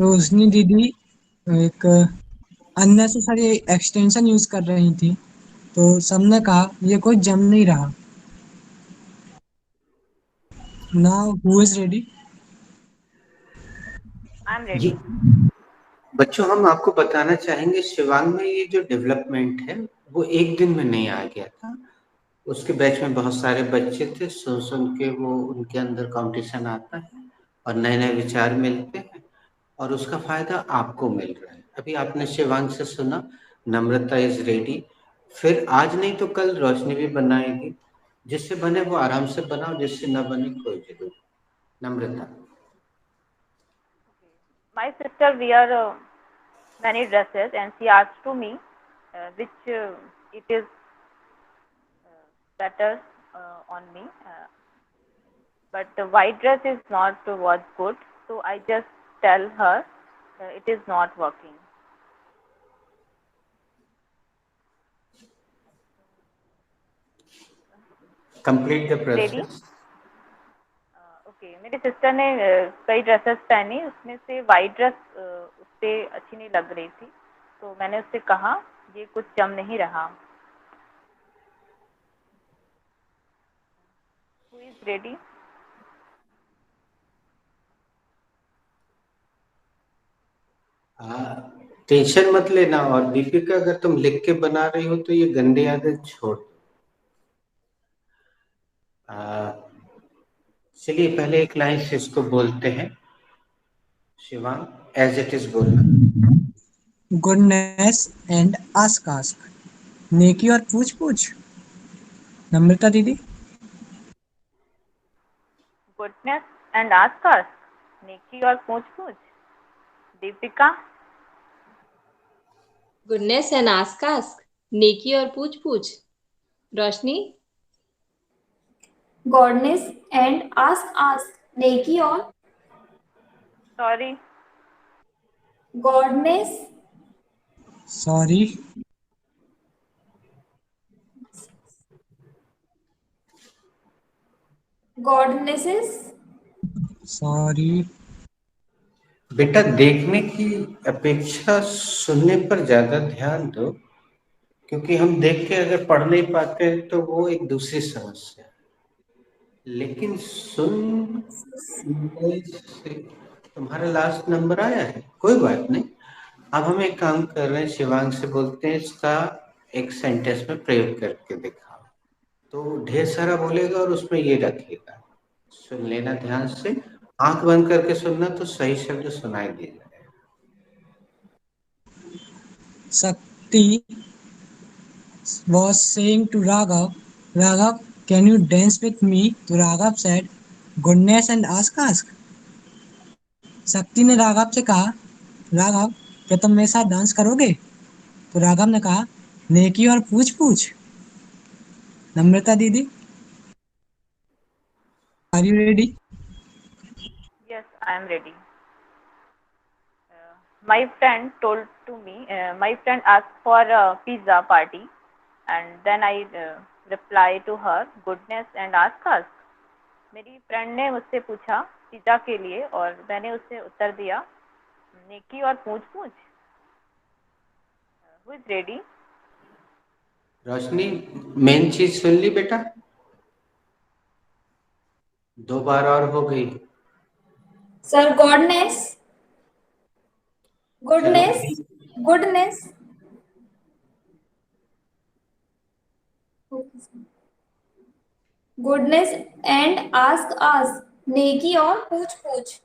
रोशनी दीदी एक unnecessary extension यूज कर रही थी, तो सबने कहा ये कोई जम नहीं रहा. Now who is ready? I am ready. बच्चों, हम आपको बताना चाहेंगे शिवांग में ये जो डेवलपमेंट है वो एक दिन में नहीं आ गया था. उसके बैच में बहुत सारे बच्चे थे, सुन सुन के वो उनके अंदर कंपटीशन आता है और नए नए विचार मिलते हैं और उसका फायदा आपको मिल रहा है। अभी आपने शिवांग से सुना, नम्रता इज रेडी। फिर आज नहीं तो कल रोशनी भी बनाएगी। जिससे बने वो आराम से बनाओ, जिससे ना बने कोई जरूर। नम्रता। My sister wear many dresses and she asked to me which it is better on me. But the white dress is not was good, so I just tell her it is not working. Complete the Ready? Process. Okay, मेरी sister ने कई dresses पहनी, उसमें से white dress उस पर अच्छी नहीं लग रही थी, तो मैंने उससे कहा ये कुछ जम नहीं रहा। Who is ready? टेंशन मत लेना। और दीपिका, अगर तुम लिख के बना रही हो तो ये गंदी आदत छोड़। चलिए पहले एक लाइन से इसको बोलते हैं। शिवांग, एज इट इज बोलना। गुडनेस एंड आस्क नेकी और पूछ पूछ। नम्रता दीदी। गुडनेस एंड आस्क अस, नेकी और पूछ पूछ। दीपिका। गुडनेस एंड आस्क नेकी और पूछ पूछ। रोशनी। Godness and ask नेकी और sorry. godness sorry. godnesses sorry. बेटा, देखने की अपेक्षा सुनने पर ज्यादा ध्यान दो, क्योंकि हम देख के अगर पढ़ नहीं पाते हैं तो वो एक दूसरी समस्या है। लेकिन सुनने से तुम्हारा लास्ट नंबर आया है, कोई बात नहीं। अब हम एक काम कर रहे हैं, शिवांग से बोलते हैं इसका एक सेंटेंस में प्रयोग करके दिखाओ। तो ढेर सारा बोलेगा और उसमें ये रखेगा। सुन लेना ध्यान से, आंख बंद करके सुनना तो सही शब्द सुनाई दे जाए। Sakti was saying to Raghav, Raghav, can you dance with me? तो Raghav said, goodness and ask. शक्ति ने राघव से कहा, राघव क्या तुम मेरे साथ डांस करोगे? तो राघव ने कहा, नेकी और पूछ पूछ। नम्रता दीदी, are you ready? Yes, I am ready. My friend told to me, my friend asked for a pizza party, and then I reply to her, goodness and ask us. मेरी फ्रेंड ने मुझसे पूछा पिज्जा के लिए और मैंने उससे उत्तर दिया नेकी और पूछ पूछ। Who is ready? Roshni, main चीज सुन ली बेटा? 2 बार और हो गई। Sir goodness goodness and ask us नेकी और पूछ पूछ।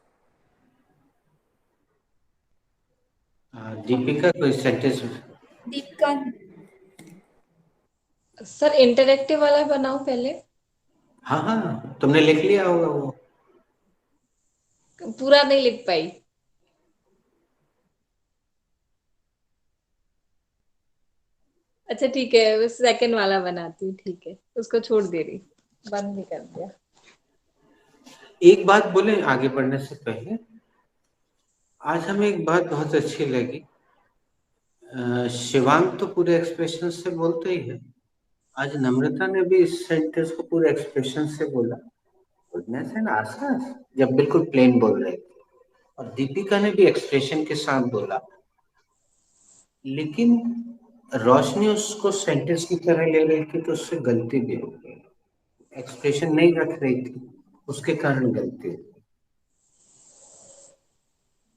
दीपिका, कोई सेंटेंस? दीपिका। सर इंटरेक्टिव वाला बनाओ पहले। हाँ हाँ, तुमने लिख लिया होगा वो। पूरा नहीं लिख पाई। अच्छा ठीक है, सेकंड वाला बनाती हूँ। ठीक है, उसको छोड़ दे रही, बंद नहीं कर दिया। एक बात बोले आगे बढ़ने से पहले, आज हमें एक बात बहुत अच्छी लगी। शिवांग तो पूरे एक्सप्रेशन से बोलते ही है, आज नम्रता ने भी इस सेंटेंस को पूरे एक्सप्रेशन से बोला, गुडनेस एंड आस्क, जब बिल्कुल प्लेन बोल रहे थे। और दीपिका ने भी एक्सप्रेशन के साथ बोला, लेकिन रोशनी उसको सेंटेंस की तरह ले रही थी तो उससे गलती भी हो गई। एक्सप्रेशन नहीं रख रही थी, उसके कारण गलती हुई।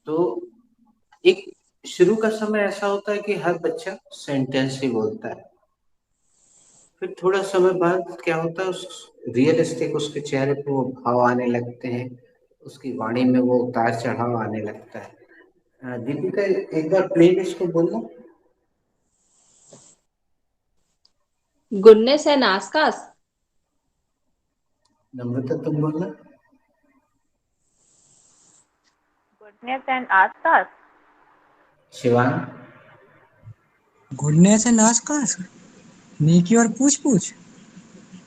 तो एक शुरू का समय ऐसा होता है कि हर बच्चा सेंटेंस ही बोलता है, फिर थोड़ा समय बाद क्या होता है, उस रियलिस्टिक उसके चेहरे पे वो भाव आने लगते हैं, उसकी वाणी में वो उतार चढ़ाव आने लगता है। दीपिका एक बार प्लेन इसको बोलना। Goodness and ask us. नम्रता तुम बोलना। Goodness and ask us. Shivang. Goodness and ask ask. नेकी और पूछ पूछ।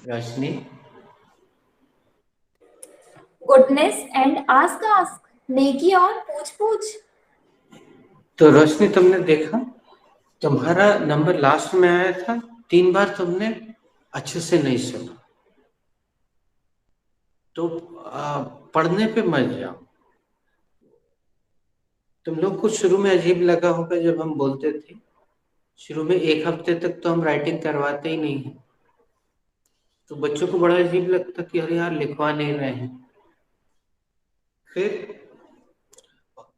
रोशनी। Goodness and ask. नेकी और पूछ पूछ। तो रोशनी तुमने देखा, तुम्हारा नंबर लास्ट में आया था, 3 बार तुमने अच्छे से नहीं सुना। तो पढ़ने पे मत जाओ। तुम लोग को शुरू में अजीब लगा होगा जब हम बोलते थे, शुरू में 1 हफ्ते तक तो हम राइटिंग करवाते ही नहीं है, तो बच्चों को बड़ा अजीब लगता कि अरे यार लिखवा नहीं रहे हैं। फिर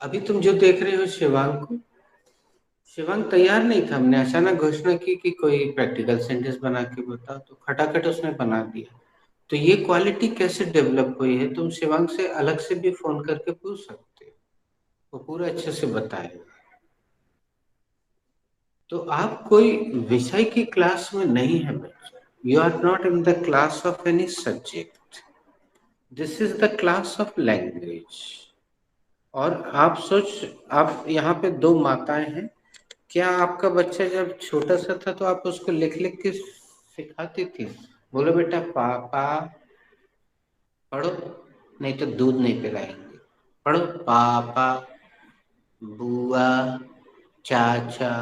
अभी तुम जो देख रहे हो शिवांग को, शिवांग तैयार नहीं था, हमने अचानक घोषणा की कि कोई प्रैक्टिकल सेंटेंस बना के बताओ, तो खटाखट उसने बना दिया। तो ये क्वालिटी कैसे डेवलप हुई है, तुम शिवांग से अलग से भी फोन करके पूछ सकते हो, वो पूरा अच्छे से बताएगा। तो आप कोई विषय की क्लास में नहीं है बच्चे, you are not in the class of any subject, this is the class of language. और आप यहाँ पे 2 माताएं हैं, क्या आपका बच्चा जब छोटा सा था तो आप उसको लिख लिख के सिखाती थी, बोलो बेटा पापा पढ़ो, नहीं तो दूध नहीं पिलाएंगे, पढ़ो पापा बुआ चाचा।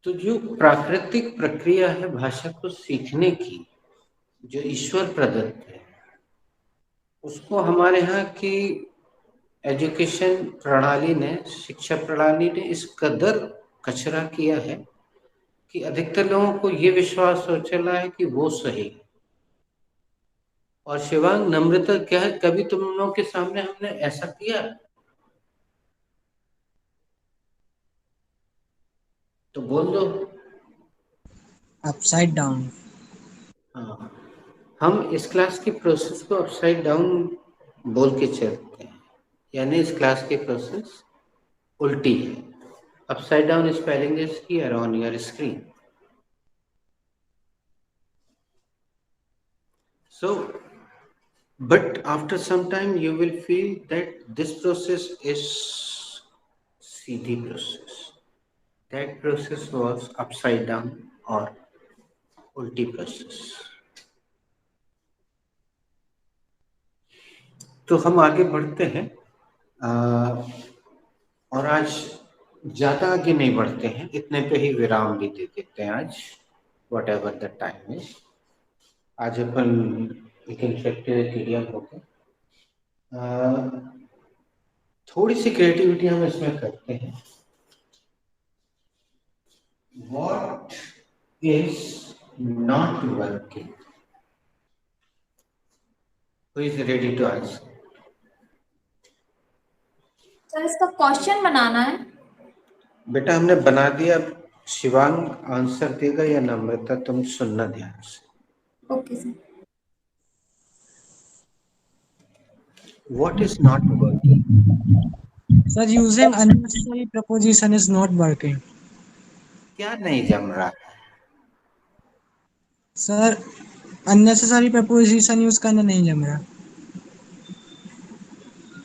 तो जो प्राकृतिक प्रक्रिया है भाषा को सीखने की, जो ईश्वर प्रदत्त है, उसको हमारे यहाँ की एजुकेशन प्रणाली ने, शिक्षा प्रणाली ने इस कदर कचरा किया है कि अधिकतर लोगों को ये विश्वास हो चला है कि वो सही है। और शिवांग नम्रता, क्या है, कभी तुम लोगों के सामने हमने ऐसा किया तो बोल दो। Upside down. हाँ, हम इस क्लास की प्रोसेस को अपसाइड डाउन बोल के चलते हैं, यानी इस क्लास की प्रोसेस उल्टी है। Upside down spelling is here on your screen. So, but after some time you will feel that this process is Sidhi process. That process was upside down or उल्टी process. तो हम आगे बढ़ते हैं, और आज ज़्यादा आगे नहीं बढ़ते हैं, इतने पे ही विराम भी दे देते हैं आज, what ever the time is. आज अपन एक इन्फेक्टिव मीडियम हो गए, थोड़ी सी क्रिएटिविटी हम इसमें करते हैं। What is not working? Who is ready to answer? Sir इसका क्वेश्चन बनाना है। बेटा हमने बना दिया, शिवांग आंसर देगा या नम्रता, तुम सुनना ध्यान से। Okay sir. What is not working? Sir, using unnecessary preposition is not working. क्या नहीं जम रहा है? Sir, unnecessary preposition use करना नहीं जम रहा।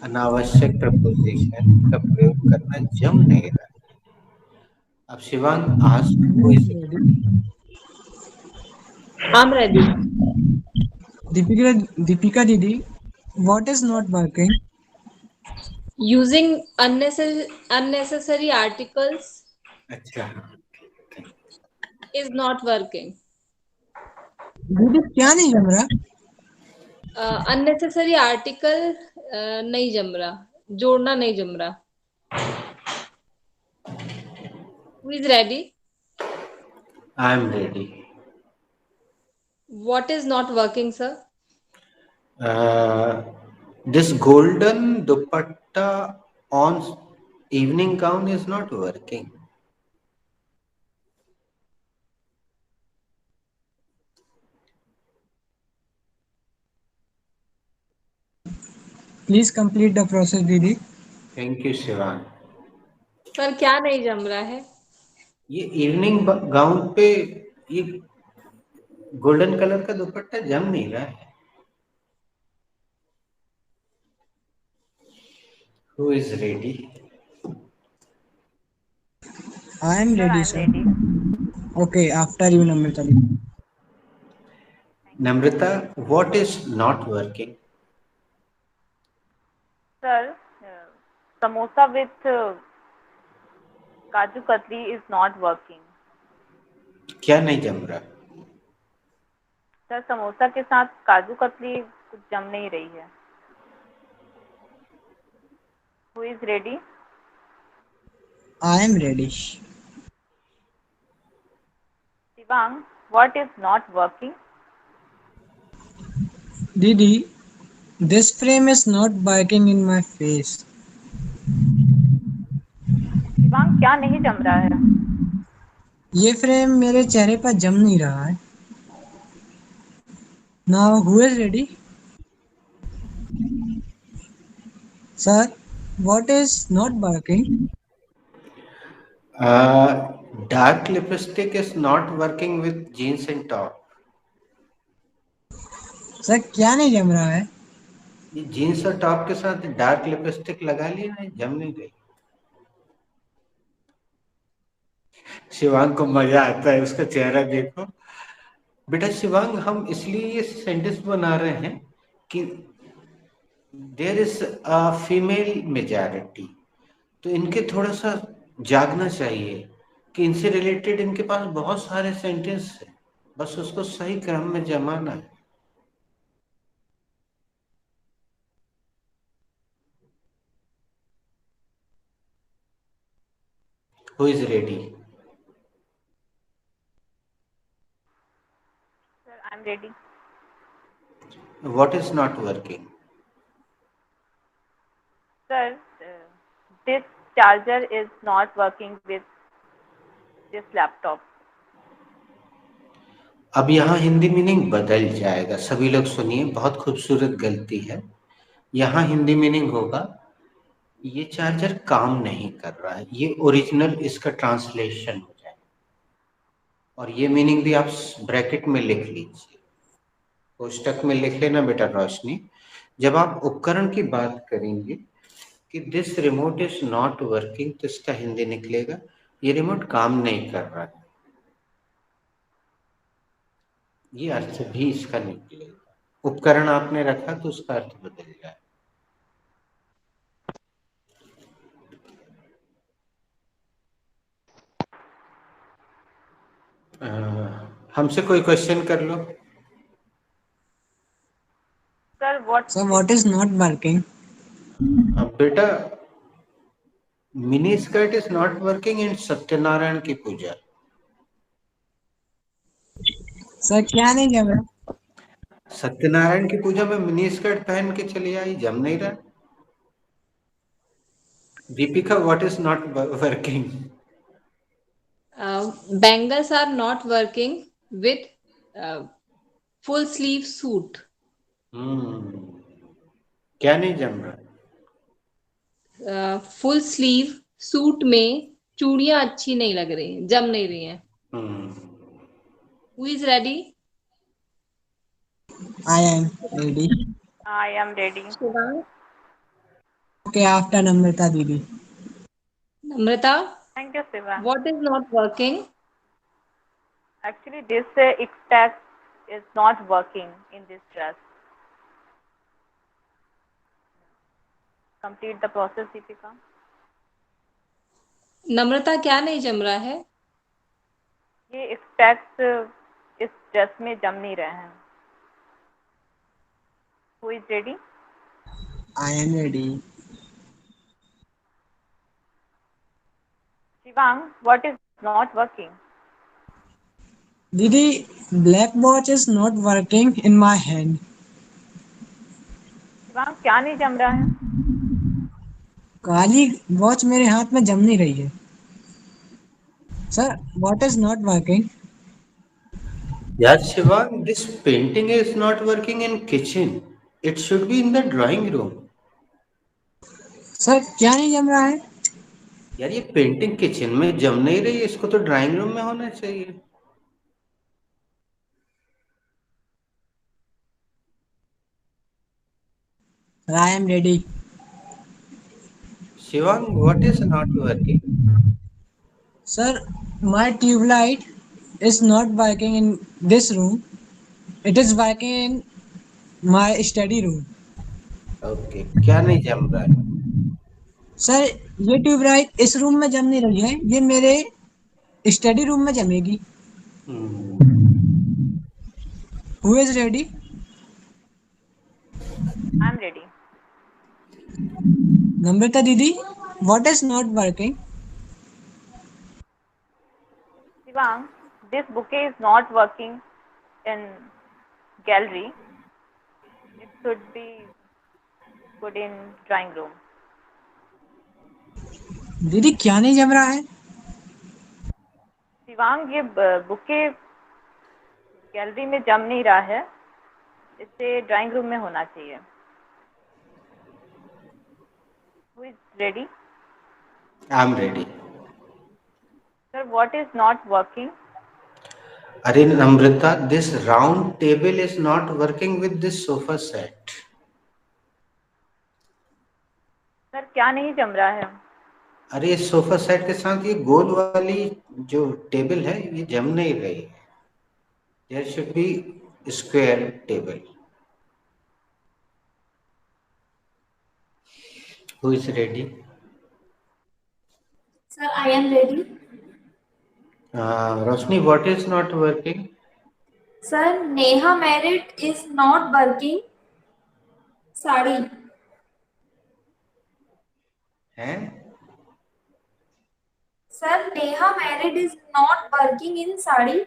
अनावश्यक प्रपोजिशन का प्रयोग करना जम नहीं रहा है। अब Shivang ask who is I'm ready. Deepika Didi, what is not working? Using unnecessary articles अच्छा, is not working. दीदी क्या नहीं जम रहा? Unnecessary article नहीं जम रहा, जोड़ना नहीं जम रहा। Who is ready? I am ready. What is not working, sir? This golden dupatta on evening gown is not working. Please complete the process, Didi. Thank you Shivang. Sir क्या नहीं जम रहा है? ये इवनिंग गाउन पे ये गोल्डन कलर का दुपट्टा जम नहीं रहा है। Who is ready? I am Sir, ready, I am sir. ready. Okay, after you, Namrata. Namrata, what is not working? Sir, samosa with kaju katli is not working. क्या नहीं जम रहा? सर समोसा के साथ काजू कतली कुछ जम नहीं रही है। Who is ready? I am ready. Shivang, what is not working? Didi, this frame is not biting in my face. Shivang क्या नहीं जम रहा है? ये फ्रेम मेरे चेहरे पर जम नहीं रहा है। Now, who is ready? Sir, what is not working? Dark lipstick is not working with jeans and top. Sir, क्या नहीं जम रहा है? ये जीन्स और टॉप के साथ डार्क लिपस्टिक लगा लिया ना, जम नहीं गई। शिवांग को मजा आता है, उसका चेहरा देखो। बेटा शिवांग, हम इसलिए ये सेंटेंस बना रहे हैं कि there is a female majority, तो इनके थोड़ा सा जागना चाहिए कि इनसे रिलेटेड इनके पास बहुत सारे सेंटेंस है, बस उसको सही क्रम में जमाना है। Who is ready? Sir, I am ready. What is not working? Sir, this charger is not working with this laptop. अब यहाँ हिंदी मीनिंग बदल जाएगा, सभी लोग सुनिए, बहुत खूबसूरत गलती है। यहाँ हिंदी मीनिंग होगा ये चार्जर काम नहीं कर रहा है, ये ओरिजिनल इसका ट्रांसलेशन हो जाए। और ये मीनिंग भी आप ब्रैकेट में लिख लीजिए, कोष्टक में लिख लेना बेटा रोशनी। जब आप उपकरण की बात करेंगे कि this remote is not working, तो इसका हिंदी निकलेगा ये रिमोट काम नहीं कर रहा है। ये अर्थ भी इसका निकलेगा। उपकरण आपने रखा तो उसका अर्थ बदल जाए। हमसे कोई क्वेश्चन कर लो। Sir, what? Sir, what is not working? अब बेटा mini skirt is not working in Satyanarayan की पूजा। सर क्या नहीं जम रहा? सत्यनारायण की पूजा में मिनी स्कर्ट पहन के चली आई, जम नहीं रहा। Deepika, what is not working? Bangles are not working with full sleeve suit. क्या नहीं जम रहा? फुल स्लीव सूट में चूड़ियां अच्छी नहीं लग रही, जम नहीं रही हैं। Who is ready? I am ready. I am ready. Shivang? Okay, after Namrata Didi. Namrata, Thank you, Shiva. what is not working? Actually, this X-Tag is not working in this dress. Complete the process, Deepika. नम्रता क्या नहीं जम रहा है? ये X-Tags इस dress में जम नहीं रहे हैं। Who is ready? I am ready. Shivang, what is not working? Didi, black watch is not working in my hand. Shivang क्या नहीं जम रहा है? काली वॉच मेरे हाथ में जम नहीं रही है। Sir, what is not working? यार Shivang, this painting is not working in kitchen. It should be in the drawing room. Sir क्या नहीं जम रहा है? यार ये पेंटिंग किचन में जम नहीं रही है, इसको तो ड्राइंग रूम में होना चाहिए। आई am ready. Shivang, what is not working? Sir, my tube light is not working in this room. It is working in my study room. Okay, क्या नहीं जम रहा है? सर, ये ट्यूब लाइट इस रूम में जम नहीं रही है, ये मेरे स्टडी रूम में जमेगी। Who is ready? I am ready. Namrata दीदी, what is not working? Shivang, this bouquet is not working in gallery. It should be put in drawing room. दीदी क्या नहीं जम रहा है? शिवांग, ये बुके गैलरी में जम नहीं रहा है, इसे ड्राइंग रूम में होना चाहिए। Who is ready? I am ready. Sir, what is not working? अरे Namrata, this round table is not working with this sofa set. Sir, क्या नहीं जम रहा है? अरे इस सोफा सेट के साथ ये गोल वाली जो टेबल है ये जम नहीं रही है। There should be square table. Who is ready? Sir, I am ready. Roshni, what is not working? Sir, Neha merit is not working. Sari. है? Sir, Neha merit is not working in sari.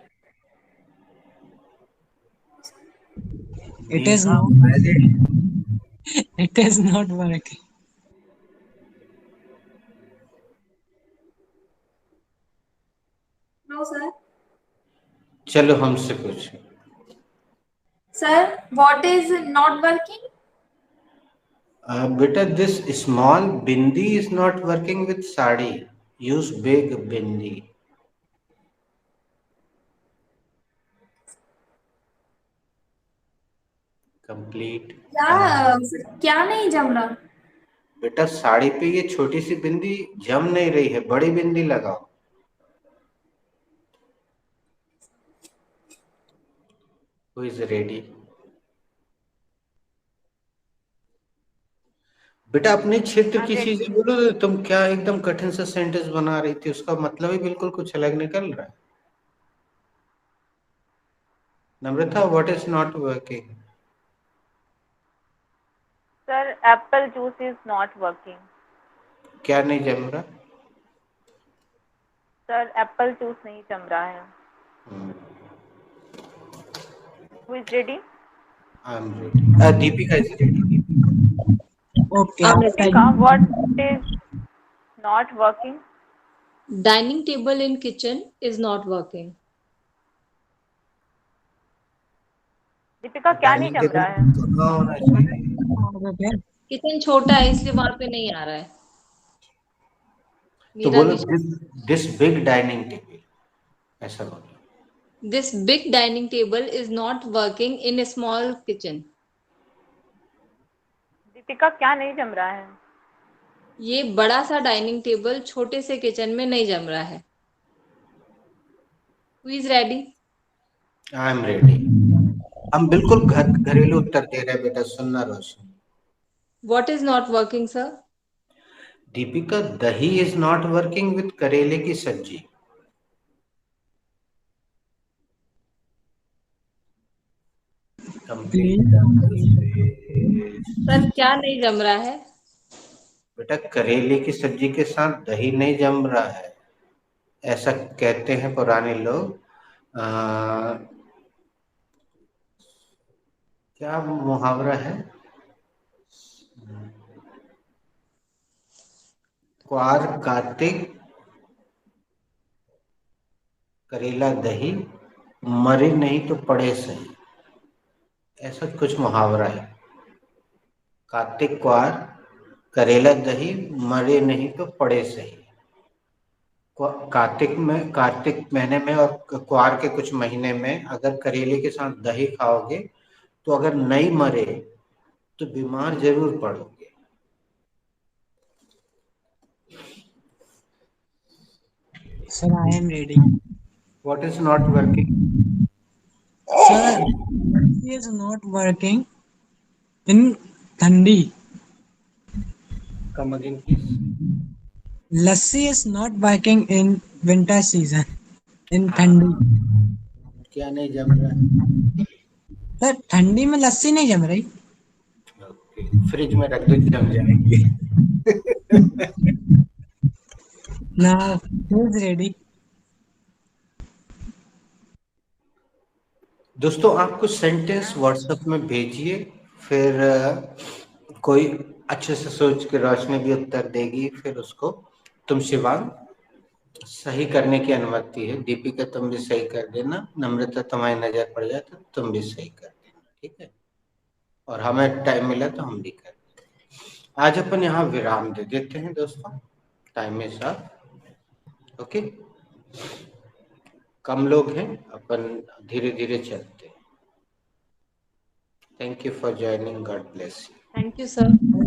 It is not. It is not working. No, sir. चलो हमसे पूछो। Sir, what is not working? बेटा, this small bindi is not working with sari. Use big bindi. Complete. क्या नहीं जम रहा? बेटा, साड़ी पे ये छोटी सी बिंदी जम नहीं रही है, बड़ी बिंदी लगाओ। Who is ready? बेटा, अपने क्षेत्र की चीजें बोलो। तुम क्या एकदम कठिन सा सेंटेंस बना रही थी, उसका मतलब ही बिल्कुल कुछ अलग निकल रहा है। Namrata, what is not working? Sir, apple juice is not working. क्या नहीं जम रहा? सर, एप्पल जूस नहीं जम रहा है। Who is ready? I am ready. Deepika is ready. Okay. Deepika, what is not working? Dining table in kitchen is not working. Deepika, क्या नहीं जम रहा है? किचन छोटा है इसलिए वहां पे नहीं आ रहा है। तो बोलो दिस बिग डाइनिंग टेबल, ऐसा बोलो। This big dining table is not working in a small kitchen. Deepika, क्या नहीं जम रहा है? ये बड़ा सा डाइनिंग टेबल छोटे से किचन में नहीं जम रहा है। Who is ready? I am ready. हम बिल्कुल घरेलू उत्तर दे रहे हैं बेटा, सुनना रोशनी। What is not working, sir? Deepika, दही इज नॉट वर्किंग विद करेले की सब्जी। सर, क्या नहीं जम रहा है? बेटा, करेले की सब्जी के साथ दही नहीं जम रहा है, ऐसा कहते हैं पुराने लोग। क्या मुहावरा है? क्वार कार्तिक करेला दही, मरे नहीं तो पड़े सही, ऐसा कुछ मुहावरा है। कार्तिक क्वार करेला दही मरे नहीं तो पड़े सही। कार्तिक महीने में और क्वार के कुछ महीने में अगर करेले के साथ दही खाओगे तो अगर नहीं मरे तो बीमार जरूर पड़ोगे। Sir, I am ready. What is not working? Sir, lassi is not working in Thandi. Come again, please. Lassi is not working in winter season in Thandi. क्या नहीं जम रहा है? सर ठंडी में लस्सी नहीं जम रही। ओके, फ्रिज में रख दो जम जाएगी। Now who is ready? दोस्तों आप कुछ सेंटेंस व्हाट्सएप में भेजिए, फिर कोई अच्छे से सोच के रोशनी भी उत्तर देगी, फिर उसको तुम शिवांग सही करने की अनुमति है। दीपिका तुम भी सही कर देना, नम्रता तुम्हारी नजर पड़ जाए तो तुम भी सही कर देना, ठीक है। और हमें टाइम मिला तो हम भी कर देंगे। आज अपन यहाँ विराम दे देते हैं दोस्तों, टाइम इज अप। ओके, कम लोग हैं, अपन धीरे धीरे चलते हैं। Thank you for joining, God bless you. Thank you, sir.